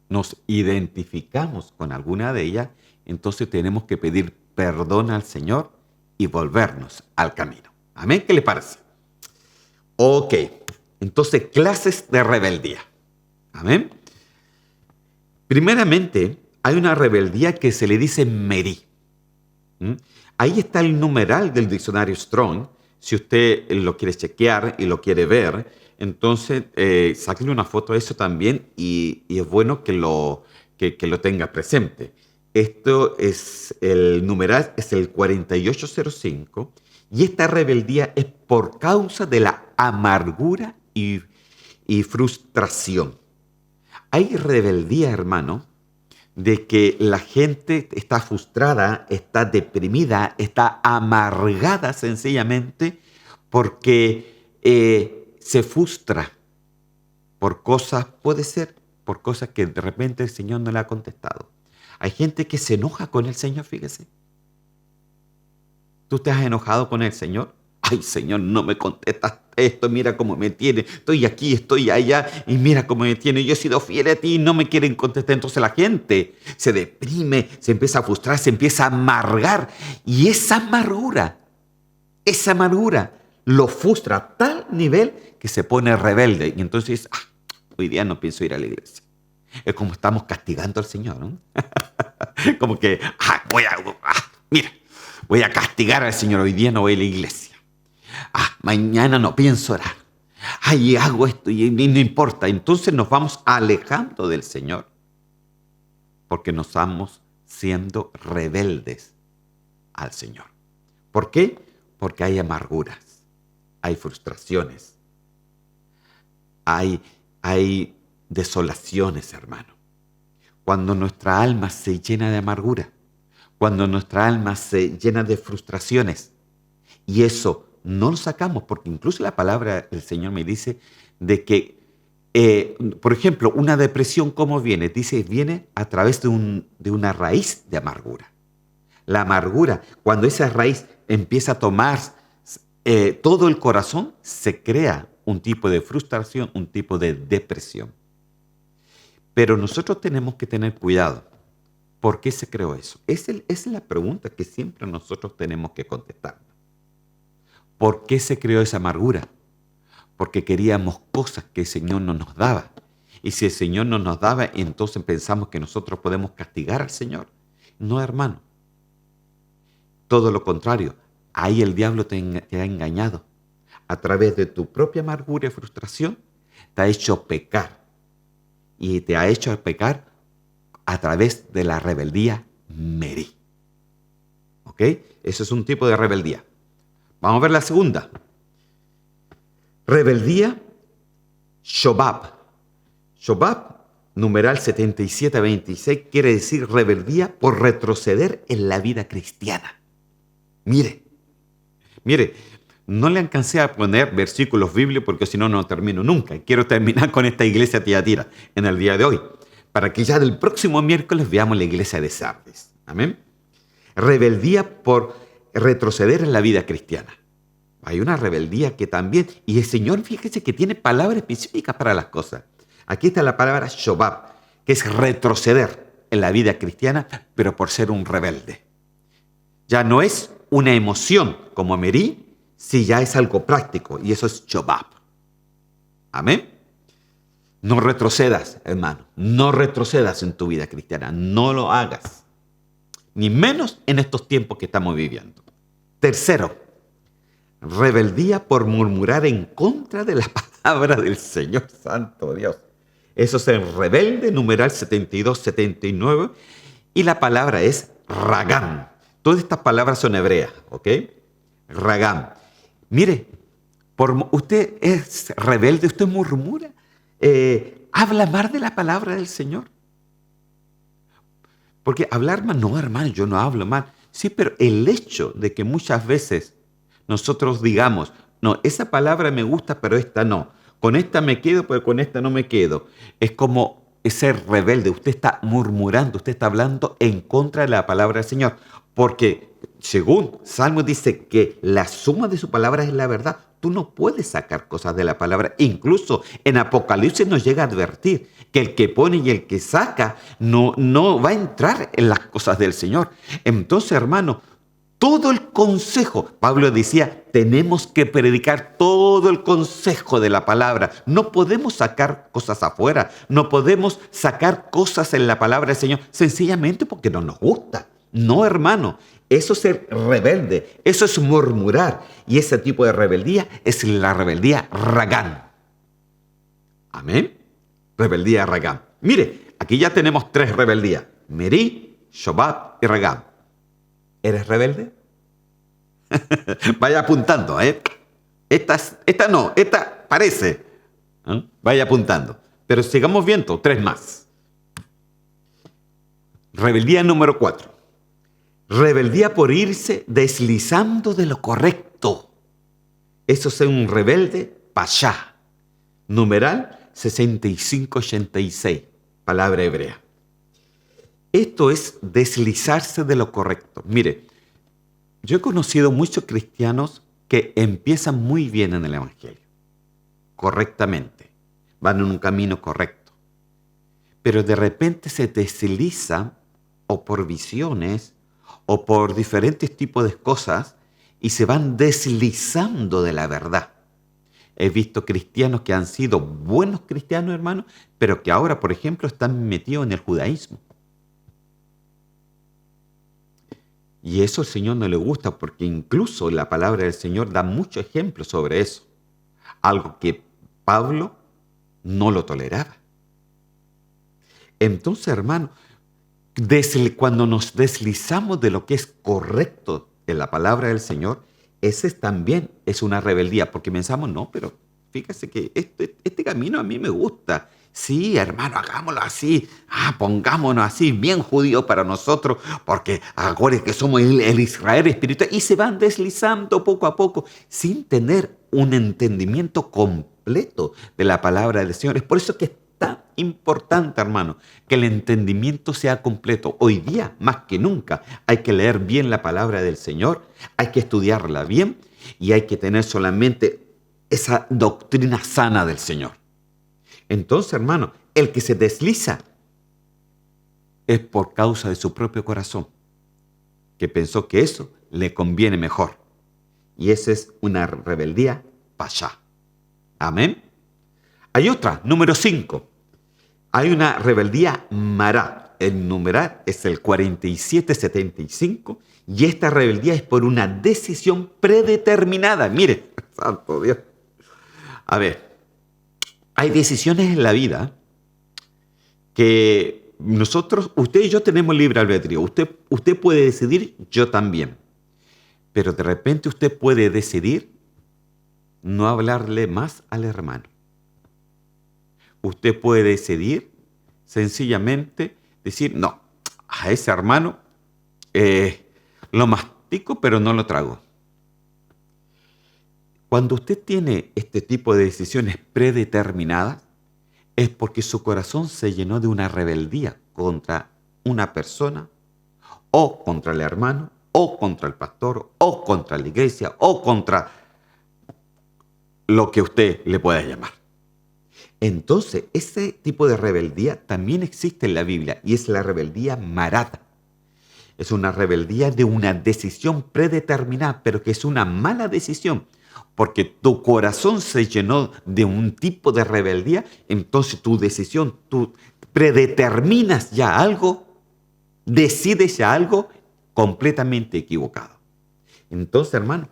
A: nos identificamos con alguna de ellas, entonces tenemos que pedir perdón al Señor y volvernos al camino. ¿Amén? ¿Qué le parece? Ok, entonces clases de rebeldía. Amén. Primeramente, hay una rebeldía que se le dice merí. Ahí está el numeral del diccionario Strong. Si usted lo quiere chequear y lo quiere ver, entonces sáquenle una foto a eso también y es bueno que lo tenga presente. Esto es el numeral, es el 4805 y esta rebeldía es por causa de la amargura y frustración. Hay rebeldía, hermano, de que la gente está frustrada, está deprimida, está amargada sencillamente porque se frustra por cosas, puede ser, por cosas que de repente el Señor no le ha contestado. Hay gente que se enoja con el Señor, fíjese. ¿Tú te has enojado con el Señor? Ay, Señor, no me contestas esto, mira cómo me tiene. Estoy aquí, estoy allá y mira cómo me tiene. Yo he sido fiel a ti y no me quieren contestar. Entonces la gente se deprime, se empieza a frustrar, se empieza a amargar. Y esa amargura lo frustra a tal nivel que se pone rebelde y entonces dice, hoy día no pienso ir a la iglesia. Es como estamos castigando al Señor, ¿no? Como que, mira, voy a castigar al Señor, hoy día no voy a la iglesia. Mañana no pienso orar. Hago esto y no importa. Entonces nos vamos alejando del Señor porque nos estamos siendo rebeldes al Señor. ¿Por qué? Porque hay amarguras, hay frustraciones, hay desolaciones, hermano. Cuando nuestra alma se llena de amargura, cuando nuestra alma se llena de frustraciones, y eso no lo sacamos, porque incluso la palabra del Señor me dice de que, por ejemplo, una depresión, ¿cómo viene? Dice, viene a través de una raíz de amargura. La amargura, cuando esa raíz empieza a tomar todo el corazón, se crea un tipo de frustración, un tipo de depresión. Pero nosotros tenemos que tener cuidado. ¿Por qué se creó eso? Esa es la pregunta que siempre nosotros tenemos que contestar. ¿Por qué se creó esa amargura? Porque queríamos cosas que el Señor no nos daba. Y si el Señor no nos daba, entonces pensamos que nosotros podemos castigar al Señor. No, hermano. Todo lo contrario. Ahí el diablo te ha engañado. A través de tu propia amargura y frustración, te ha hecho pecar. Y te ha hecho pecar a través de la rebeldía Merí. ¿Ok? Eso es un tipo de rebeldía. Vamos a ver la segunda. Rebeldía Shobab. Shobab, numeral 7726, quiere decir rebeldía por retroceder en la vida cristiana. Mire, no le alcancé a poner versículos bíblicos porque si no, no termino nunca. Quiero terminar con esta iglesia Tiatira en el día de hoy, para que ya del próximo miércoles veamos la iglesia de Sardis. Amén. Rebeldía por retroceder en la vida cristiana. Hay una rebeldía que también, y el Señor, fíjese que tiene palabras específicas para las cosas. Aquí está la palabra Shobab, que es retroceder en la vida cristiana, pero por ser un rebelde. Ya no es una emoción como Merí, si ya es algo práctico, y eso es Shobab. Amén. No retrocedas, hermano, no retrocedas en tu vida cristiana, no lo hagas, ni menos en estos tiempos que estamos viviendo. Tercero, rebeldía por murmurar en contra de la palabra del Señor, santo Dios. Eso es el rebelde, numeral 72-79, y la palabra es ragam. Todas estas palabras son hebreas, ¿ok? Ragam. Mire, usted es rebelde, usted murmura, habla mal de la palabra del Señor. Porque hablar mal, no, hermano, yo no hablo mal. Sí, pero el hecho de que muchas veces nosotros digamos, no, esa palabra me gusta, pero esta no. Con esta me quedo, pero con esta no me quedo. Es como ser rebelde. Usted está murmurando, usted está hablando en contra de la palabra del Señor. Porque según Salmo dice que la suma de su palabra es la verdad. Tú no puedes sacar cosas de la palabra. Incluso en Apocalipsis nos llega a advertir que el que pone y el que saca no va a entrar en las cosas del Señor. Entonces, hermano, todo el consejo, Pablo decía, tenemos que predicar todo el consejo de la palabra. No podemos sacar cosas afuera, no podemos sacar cosas en la palabra del Señor, sencillamente porque no nos gusta. No, hermano, eso es ser rebelde, eso es murmurar. Y ese tipo de rebeldía es la rebeldía ragam. Amén. Rebeldía ragam. Mire, aquí ya tenemos 3 rebeldías: Merí, Shobab y ragam. ¿Eres rebelde? Vaya apuntando, ¿eh? Esta no, esta parece. ¿Eh? Vaya apuntando. Pero sigamos viendo, 3 más. Rebeldía número 4. Rebeldía por irse deslizando de lo correcto. Eso es un rebelde pashá. Numeral 6586, palabra hebrea. Esto es deslizarse de lo correcto. Mire, yo he conocido muchos cristianos que empiezan muy bien en el Evangelio, correctamente, van en un camino correcto, pero de repente se deslizan o por visiones o por diferentes tipos de cosas y se van deslizando de la verdad. He visto cristianos que han sido buenos cristianos, hermano, pero que ahora, por ejemplo, están metidos en el judaísmo. Y eso al Señor no le gusta porque incluso la palabra del Señor da muchos ejemplos sobre eso. Algo que Pablo no lo toleraba. Entonces, hermano, cuando nos deslizamos de lo que es correcto en la palabra del Señor, ese también es una rebeldía, porque pensamos, no, pero fíjese que este camino a mí me gusta. Sí, hermano, hagámoslo así. Pongámonos así, bien judío para nosotros, porque ahora que somos el Israel espiritual, y se van deslizando poco a poco, sin tener un entendimiento completo de la palabra del Señor. Es por eso que es tan importante, hermano, que el entendimiento sea completo. Hoy día, más que nunca, hay que leer bien la palabra del Señor, hay que estudiarla bien y hay que tener solamente esa doctrina sana del Señor. Entonces, hermano, el que se desliza es por causa de su propio corazón, que pensó que eso le conviene mejor. Y esa es una rebeldía pasha. Amén. Hay otra, número 5. Hay una rebeldía mará. El numeral es el 4775 y esta rebeldía es por una decisión predeterminada. Mire, santo Dios. A ver, hay decisiones en la vida que nosotros, usted y yo tenemos libre albedrío. Usted puede decidir, yo también. Pero de repente usted puede decidir no hablarle más al hermano. Usted puede decidir sencillamente decir, no, a ese hermano lo mastico pero no lo trago. Cuando usted tiene este tipo de decisiones predeterminadas, es porque su corazón se llenó de una rebeldía contra una persona, o contra el hermano, o contra el pastor, o contra la iglesia, o contra lo que usted le pueda llamar. Entonces, ese tipo de rebeldía también existe en la Biblia y es la rebeldía marata. Es una rebeldía de una decisión predeterminada, pero que es una mala decisión, porque tu corazón se llenó de un tipo de rebeldía, entonces tu decisión, tú predeterminas ya algo, decides ya algo completamente equivocado. Entonces, hermano,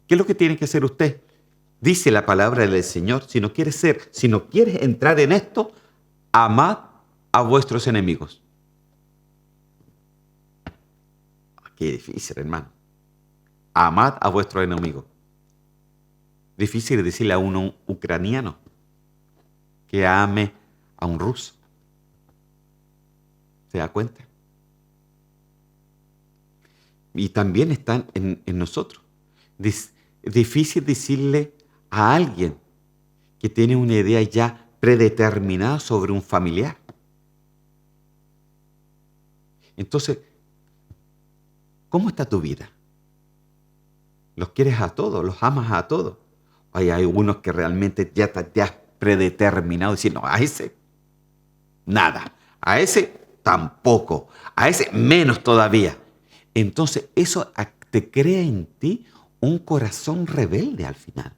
A: ¿qué es lo que tiene que hacer usted? Dice la palabra del Señor, si no quieres entrar en esto, amad a vuestros enemigos. Qué difícil, hermano. Amad a vuestros enemigos. Difícil decirle a un ucraniano que ame a un ruso. ¿Se da cuenta? Y también están en nosotros. Difícil decirle a alguien que tiene una idea ya predeterminada sobre un familiar. Entonces, ¿cómo está tu vida? ¿Los quieres a todos? ¿Los amas a todos? Hay algunos que realmente ya te has predeterminado decir, no, a ese nada, a ese tampoco, a ese menos todavía. Entonces eso te crea en ti un corazón rebelde al final.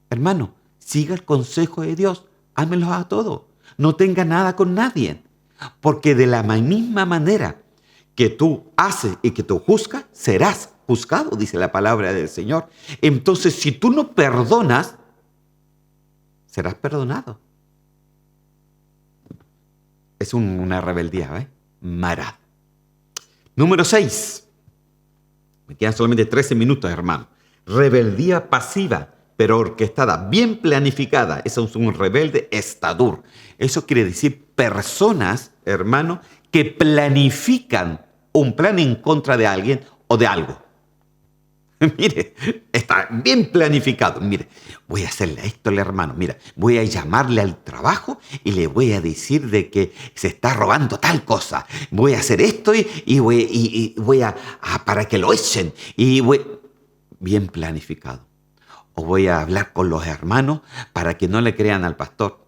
A: Hermano, siga el consejo de Dios, ámelos a todos, no tenga nada con nadie, porque de la misma manera que tú haces y que tú juzgas, serás juzgado, dice la palabra del Señor. Entonces, si tú no perdonas, serás perdonado. Es una rebeldía, ¿eh? Mará. Número 6. Me quedan solamente 13 minutos, hermano. Rebeldía pasiva, pero orquestada, bien planificada. Eso es un rebelde estadur. Eso quiere decir personas, hermano, que planifican un plan en contra de alguien o de algo. Mire, está bien planificado. Mire, voy a hacerle esto al hermano. Mira, voy a llamarle al trabajo y le voy a decir de que se está robando tal cosa. Voy a hacer esto y voy a para que lo echen. Bien planificado. O voy a hablar con los hermanos para que no le crean al pastor.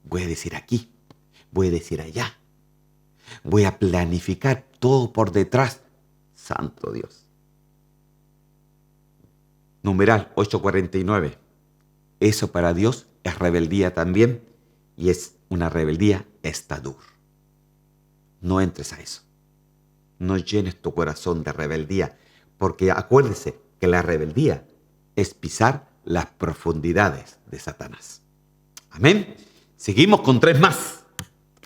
A: Voy a decir aquí, voy a decir allá. Voy a planificar todo por detrás. Santo Dios. Numeral 8:49. Eso para Dios es rebeldía también, y es una rebeldía estadur. No entres a eso. No llenes tu corazón de rebeldía, porque acuérdese que la rebeldía es pisar las profundidades de Satanás. Amén. Seguimos con 3 más.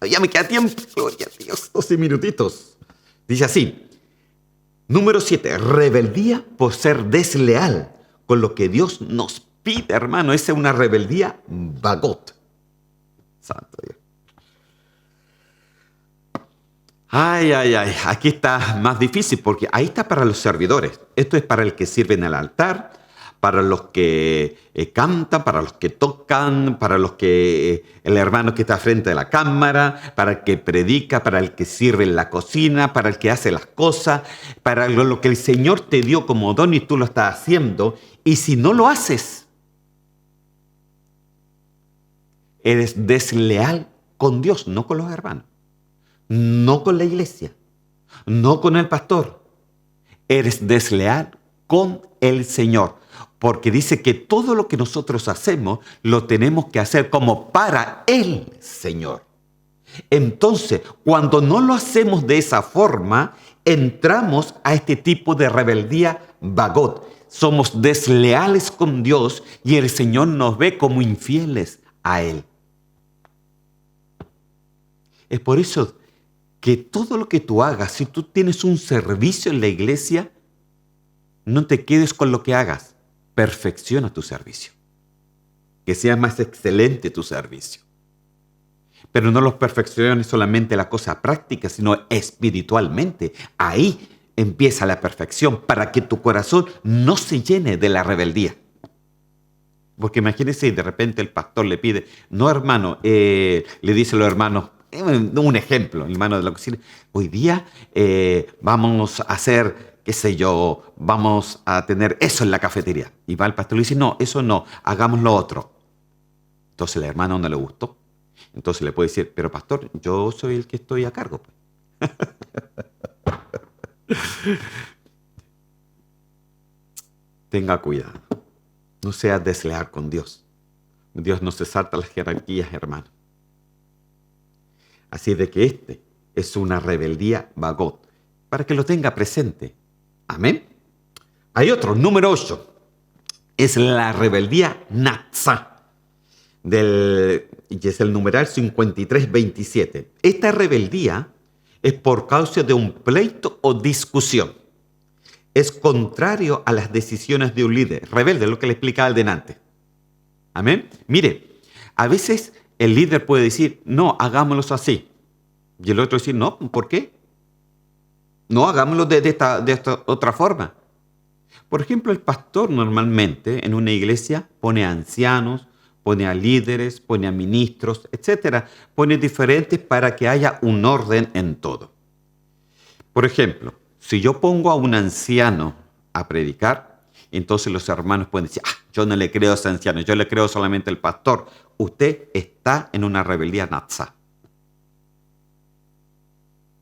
A: Ya me queda tiempo. Gloria a Dios. 12 minutitos. Dice así. Número 7. Rebeldía por ser desleal con lo que Dios nos pide, hermano. Esa es una rebeldía bagot. Santo Dios. Ay. Aquí está más difícil porque ahí está para los servidores. Esto es para el que sirve en el altar, para los que cantan, para los que tocan, para los que el hermano que está frente a la cámara, para el que predica, para el que sirve en la cocina, para el que hace las cosas, para lo que el Señor te dio como don y tú lo estás haciendo. Y si no lo haces, eres desleal con Dios, no con los hermanos, no con la iglesia, no con el pastor. Eres desleal con el Señor. Porque dice que todo lo que nosotros hacemos lo tenemos que hacer como para el Señor. Entonces, cuando no lo hacemos de esa forma, entramos a este tipo de rebeldía bagot. Somos desleales con Dios y el Señor nos ve como infieles a Él. Es por eso que todo lo que tú hagas, si tú tienes un servicio en la iglesia, no te quedes con lo que hagas. Perfecciona tu servicio. Que sea más excelente tu servicio. Pero no los perfecciones solamente la cosa práctica, sino espiritualmente. Ahí empieza la perfección para que tu corazón no se llene de la rebeldía. Porque imagínense, de repente el pastor le pide, no hermano, le dice a los hermanos, un ejemplo, el hermano de la cocina, hoy día vamos a hacer, qué sé yo, vamos a tener eso en la cafetería. Y va el pastor y le dice, no, eso no, hagamos lo otro. Entonces el hermano no le gustó. Entonces le puede decir, pero pastor, yo soy el que estoy a cargo. Tenga cuidado. No seas desleal con Dios. Dios no se salta las jerarquías, hermano. Así de que este es una rebeldía bagot, para que lo tenga presente. Amén. Hay otro, número 8. Es la rebeldía natsá, y es el numeral 5327. Esta rebeldía es por causa de un pleito o discusión. Es contrario a las decisiones de un líder. Rebelde, lo que le explicaba al delante. Amén. Mire, a veces el líder puede decir, no, hagámoslo así. Y el otro decir, no, ¿por qué? No, hagámoslo de esta otra forma. Por ejemplo, el pastor normalmente en una iglesia pone a ancianos, pone a líderes, pone a ministros, etc. Pone diferentes para que haya un orden en todo. Por ejemplo, si yo pongo a un anciano a predicar, entonces los hermanos pueden decir, yo no le creo a ese anciano, yo le creo solamente al pastor. Usted está en una rebeldía natsá.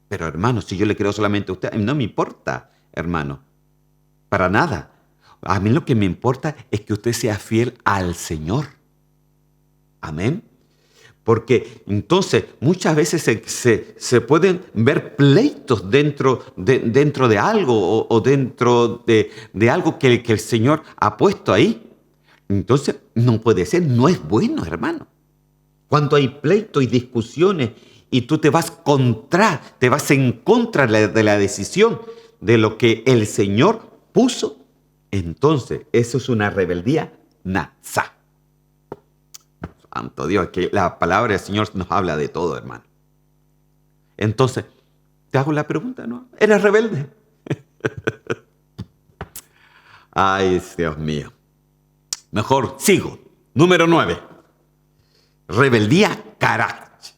A: Pero hermano, si yo le creo solamente a usted, no me importa, hermano, para nada. A mí lo que me importa es que usted sea fiel al Señor. Amén. Porque entonces muchas veces se pueden ver pleitos dentro de algo o dentro de algo que el Señor ha puesto ahí. Entonces no puede ser, no es bueno, hermano. Cuando hay pleitos y discusiones y tú te vas en contra de la decisión de lo que el Señor puso, entonces eso es una rebeldía natsá. Santo Dios, que la palabra del Señor nos habla de todo, hermano. Entonces, te hago la pregunta, ¿no? ¿Eres rebelde? Ay, Dios mío. Mejor sigo. Número 9. Rebeldía karach.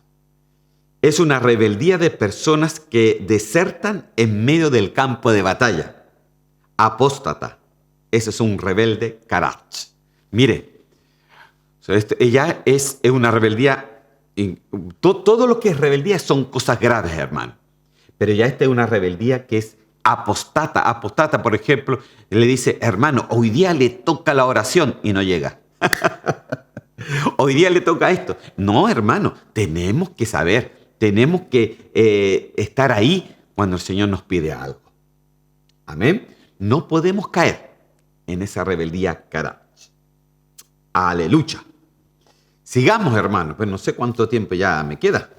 A: Es una rebeldía de personas que desertan en medio del campo de batalla. Apóstata. Ese es un rebelde karach. Mire, ella es una rebeldía. Todo lo que es rebeldía son cosas graves, hermano. Pero ya esta es una rebeldía que es apostata. Apostata, por ejemplo, le dice, hermano, hoy día le toca la oración y no llega. Hoy día le toca esto. No, hermano, tenemos que saber, tenemos que estar ahí cuando el Señor nos pide algo. Amén. No podemos caer en esa rebeldía cara. Aleluya. Sigamos, hermano. Pues no sé cuánto tiempo ya me queda.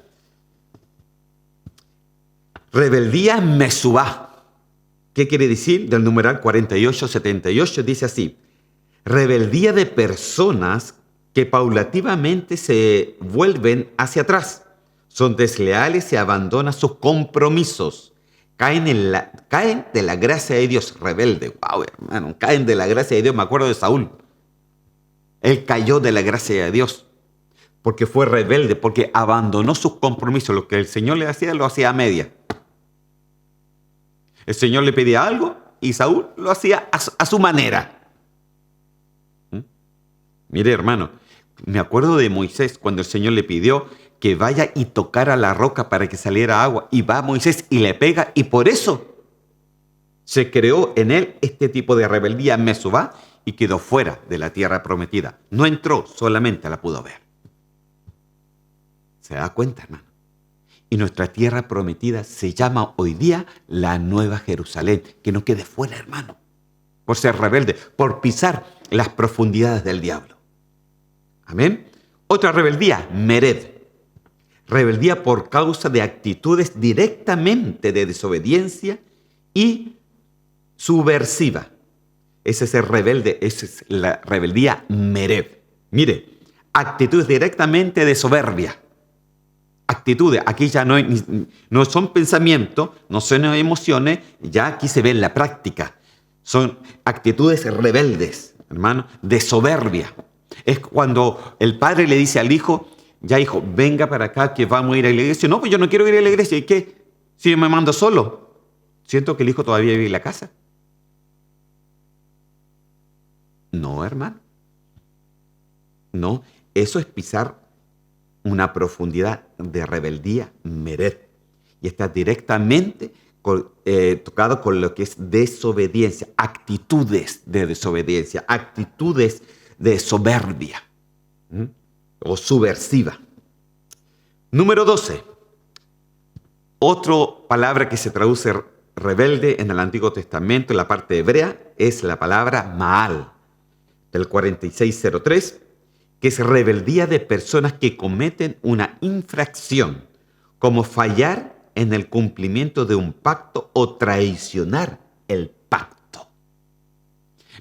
A: Rebeldía mesubá. ¿Qué quiere decir? Del numeral 4878 dice así. Rebeldía de personas que paulativamente se vuelven hacia atrás. Son desleales y abandonan sus compromisos. Caen de la gracia de Dios. Rebelde. Wow, hermano. Caen de la gracia de Dios. Me acuerdo de Saúl. Él cayó de la gracia de Dios. Porque fue rebelde. Porque abandonó sus compromisos. Lo que el Señor le hacía, lo hacía a media. El Señor le pedía algo y Saúl lo hacía a su manera. Mire, hermano, me acuerdo de Moisés cuando el Señor le pidió que vaya y tocara la roca para que saliera agua. Y va Moisés y le pega, y por eso se creó en él este tipo de rebeldía mesubá y quedó fuera de la tierra prometida. No entró, solamente la pudo ver. ¿Se da cuenta, hermano? Y nuestra tierra prometida se llama hoy día la Nueva Jerusalén. Que no quede fuera, hermano, por ser rebelde, por pisar las profundidades del diablo. Amén. Otra rebeldía, mered. Rebeldía por causa de actitudes directamente de desobediencia y subversiva. Ese es el rebelde, esa es la rebeldía mered. Mire, actitudes directamente de soberbia. Actitudes, aquí ya no son pensamientos, no son emociones, ya aquí se ve en la práctica. Son actitudes rebeldes, hermano, de soberbia. Es cuando el padre le dice al hijo, ya hijo, venga para acá que vamos a ir a la iglesia. No, pues yo no quiero ir a la iglesia. ¿Y qué? Si yo me mando solo. Siento que el hijo todavía vive en la casa. No, hermano. No, eso es pisar una profundidad de rebeldía mered. Y está directamente tocado con lo que es desobediencia, actitudes de desobediencia, actitudes de soberbia o subversiva. Número 12. Otra palabra que se traduce rebelde en el Antiguo Testamento, en la parte hebrea, es la palabra Maal, del 4603, que es rebeldía de personas que cometen una infracción, como fallar en el cumplimiento de un pacto o traicionar el pacto.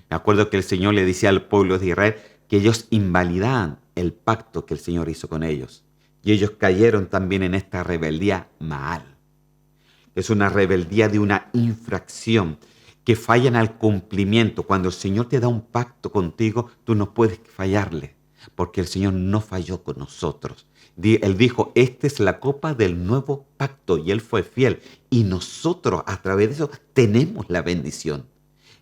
A: Me acuerdo que el Señor le decía al pueblo de Israel que ellos invalidaban el pacto que el Señor hizo con ellos. Y ellos cayeron también en esta rebeldía Maal. Es una rebeldía de una infracción, que fallan al cumplimiento. Cuando el Señor te da un pacto contigo, tú no puedes fallarle, porque el Señor no falló con nosotros. Él dijo, esta es la copa del nuevo pacto, y Él fue fiel. Y nosotros, a través de eso, tenemos la bendición.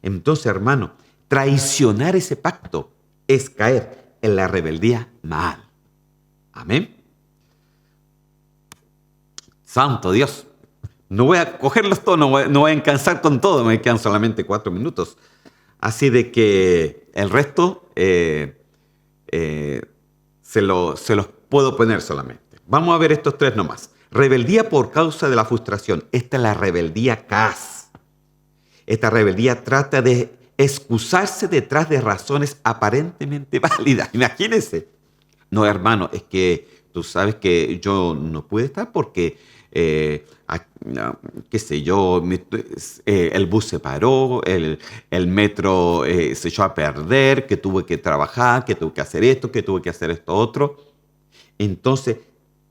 A: Entonces, hermano, traicionar ese pacto es caer en la rebeldía Maal. Amén. Santo Dios. No voy a cogerlos todos, no voy a encansar con todo, me quedan solamente 4 minutos. Así de que el resto se los puedo poner solamente. Vamos a ver estos 3 nomás. Rebeldía por causa de la frustración. Esta es la rebeldía CAS. Esta rebeldía trata de excusarse detrás de razones aparentemente válidas. Imagínense. No, hermano, es que tú sabes que yo no pude estar porque, qué sé yo, el bus se paró, el metro se echó a perder, que tuve que trabajar, que tuve que hacer esto, que tuve que hacer esto otro. Entonces,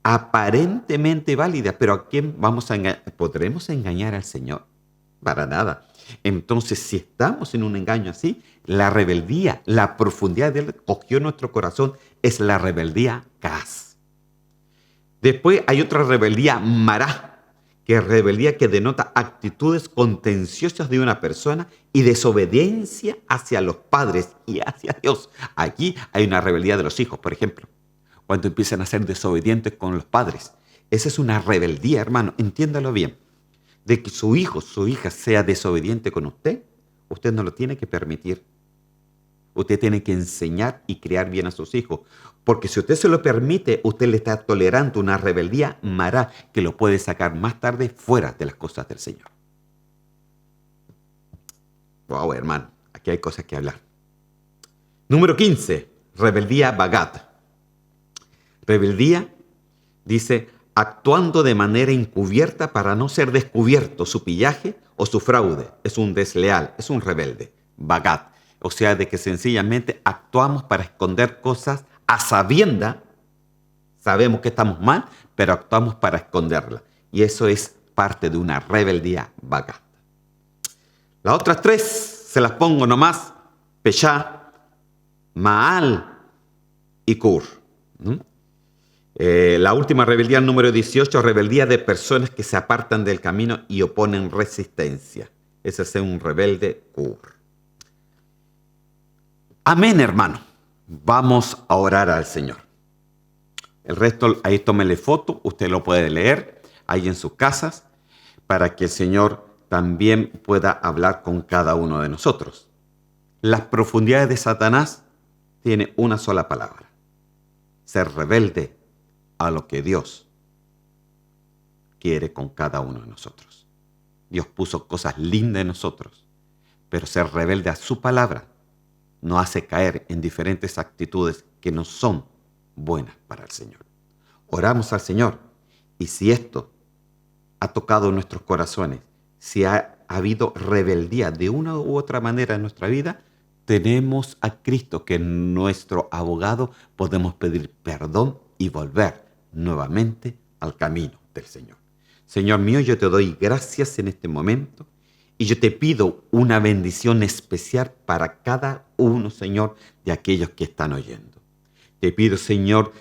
A: aparentemente válida, pero ¿a quién vamos a engañar? ¿Podremos engañar al Señor? Para nada. Entonces, si estamos en un engaño así, la rebeldía, la profundidad de él cogió nuestro corazón, es la rebeldía CAS. Después hay otra rebeldía mará, que es rebeldía que denota actitudes contenciosas de una persona y desobediencia hacia los padres y hacia Dios. Aquí hay una rebeldía de los hijos, por ejemplo, cuando empiezan a ser desobedientes con los padres. Esa es una rebeldía, hermano, entiéndalo bien. de que su hijo, su hija sea desobediente con usted, usted no lo tiene que permitir. Usted tiene que enseñar y criar bien a sus hijos. Porque si usted se lo permite, usted le está tolerando una rebeldía mara que lo puede sacar más tarde fuera de las cosas del Señor. Wow, hermano, aquí hay cosas que hablar. Número 15, rebeldía bagat. Rebeldía, dice, actuando de manera encubierta para no ser descubierto su pillaje o su fraude. Es un desleal, es un rebelde. Bagat. O sea, de que sencillamente actuamos para esconder cosas a sabienda. Sabemos que estamos mal, pero actuamos para esconderla. Y eso es parte de una rebeldía bagat. Las otras tres se las pongo nomás. Peshá, Maal y Kur. La última rebeldía, número 18, rebeldía de personas que se apartan del camino y oponen resistencia. Ese es un rebelde Kur. Amén, hermano. Vamos a orar al Señor. El resto, ahí tómele foto, usted lo puede leer ahí en sus casas para que el Señor también pueda hablar con cada uno de nosotros. Las profundidades de Satanás tiene una sola palabra: ser rebelde a lo que Dios quiere con cada uno de nosotros. Dios puso cosas lindas en nosotros, pero ser rebelde a su palabra nos hace caer en diferentes actitudes que no son buenas para el Señor. Oramos al Señor, y si esto ha tocado nuestros corazones, si ha habido rebeldía de una u otra manera en nuestra vida, tenemos a Cristo, que es nuestro abogado. Podemos pedir perdón y volver nuevamente al camino del Señor. Señor mío, yo te doy gracias en este momento y yo te pido una bendición especial para cada uno, Señor, de aquellos que están oyendo. Te pido, Señor,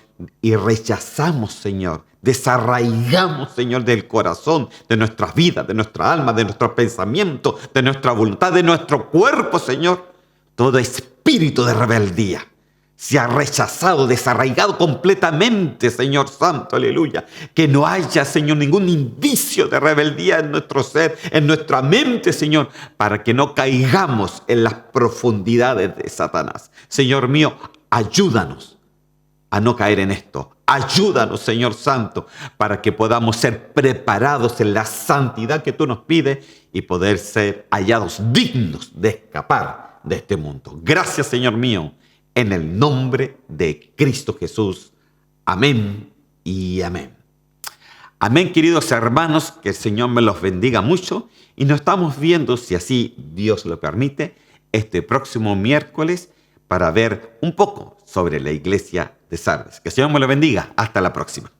A: y rechazamos, Señor, desarraigamos, Señor, del corazón, de nuestras vidas, de nuestra alma, de nuestro pensamiento, de nuestra voluntad, de nuestro cuerpo, Señor, todo espíritu de rebeldía. Se ha rechazado, desarraigado completamente, Señor Santo, aleluya. Que no haya, Señor, ningún indicio de rebeldía en nuestro ser, en nuestra mente, Señor, para que no caigamos en las profundidades de Satanás. Señor mío, ayúdanos a no caer en esto. Ayúdanos, Señor Santo, para que podamos ser preparados en la santidad que tú nos pides y poder ser hallados dignos de escapar de este mundo. Gracias, Señor mío, en el nombre de Cristo Jesús. Amén y amén. Amén, queridos hermanos, que el Señor me los bendiga mucho y nos estamos viendo, si así Dios lo permite, este próximo miércoles para ver un poco sobre la iglesia de Sardes. Que el Señor me lo bendiga. Hasta la próxima.